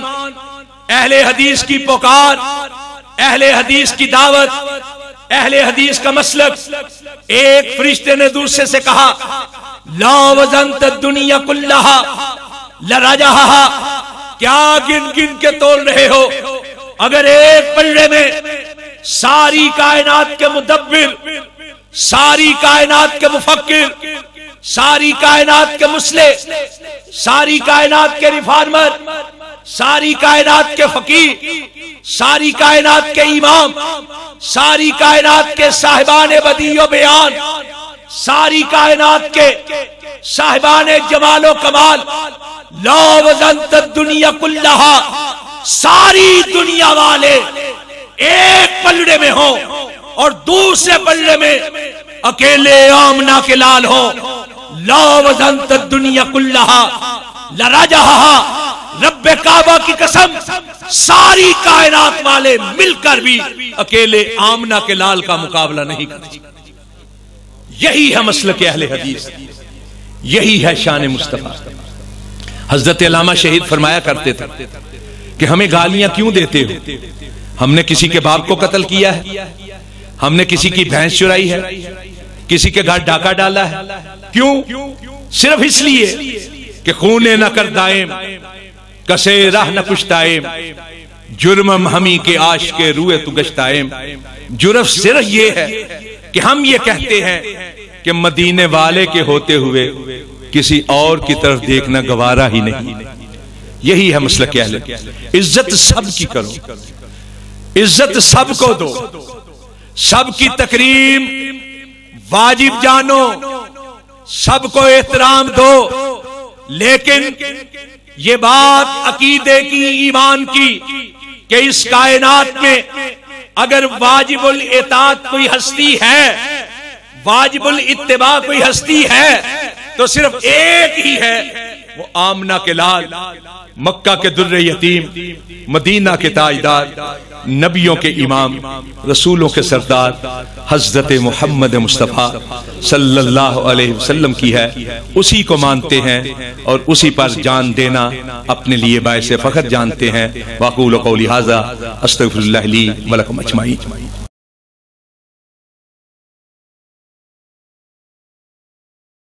अहले हदीस की पुकार, अहले हदीस की दावत, अहले हदीस का मसलक। एक फरिश्ते ने दूसरे से कहा, ला वज़नत दुनिया कुल्लहा लराजहा। क्या गिन गिन के तोल रहे हो? अगर एक पल्ले में सारी कायनात के मुदब्बिर, सारी कायनात के मुफक्किर, सारी कायनात के मुस्ले, सारी कायनात के रिफॉर्मर, सारी कायनात के फकीर, सारी कायनात के इमाम, सारी कायनात के साहिबान बदीओ बयान, सारी कायनात के साहिबान जमालो कमाल, ला वज़नत दुनिया कुल्लहा, सारी दुनिया वाले एक पलड़े में हो और दूसरे पलड़े में अकेले आमना के लाल हो। ला वज़नत दुनिया कुल्लहा लराजहा। रब्बे काबा की कसम, सारी कायनात वाले मिलकर भी अकेले आमना के लाल का मुकाबला नहीं करते। यही है मसलक अहले हदीस, यही है शान मुस्तफा। हजरत अल्लामा शहीद फरमाया करते थे कि हमें गालियां क्यों देते हो? हमने किसी के बाप को कत्ल किया है? हमने किसी की भैंस चुराई है? किसी के घर डाका डाला है? क्यों? सिर्फ इसलिए कि खूने न कर दाएम, कसे राह न पुश्ताएम, जुर्मम हमी के आश के रुए तु गश्ताएम। जुर्फ सिर्फ ये है कि हम ये कहते हैं कि मदीने वाले के होते हुए किसी और की तरफ देखना गवारा ही नहीं। यही है मसलक अहले। इज्जत सब की करो, इज्जत सबको दो, सबकी तकरीम वाजिब जानो, सबको एहतराम दो। लेकिन ये बात अकीदे की, ईमान की, कि इस कायनात में अगर वाजिबुल इताअत कोई हस्ती है, वाजिबुल इत्तिबा कोई हस्ती है, तो सिर्फ एक ही है, वो आमना के लाल, मक्का के दुर्रे यतीम, मदीना के ताजदार, नबियों के इमाम, रसूलों के सरदार हजरत मोहम्मद मुस्तफ़ा सल्लल्लाहु अलैहि वसल्लम की है। उसी को मानते हैं और उसी पर जान देना अपने लिए बायसे फख्र जानते हैं। वाक़ूलु क़ौली हाज़ा अस्तग़फिरुल्लाह ली व लकुम अजमईन।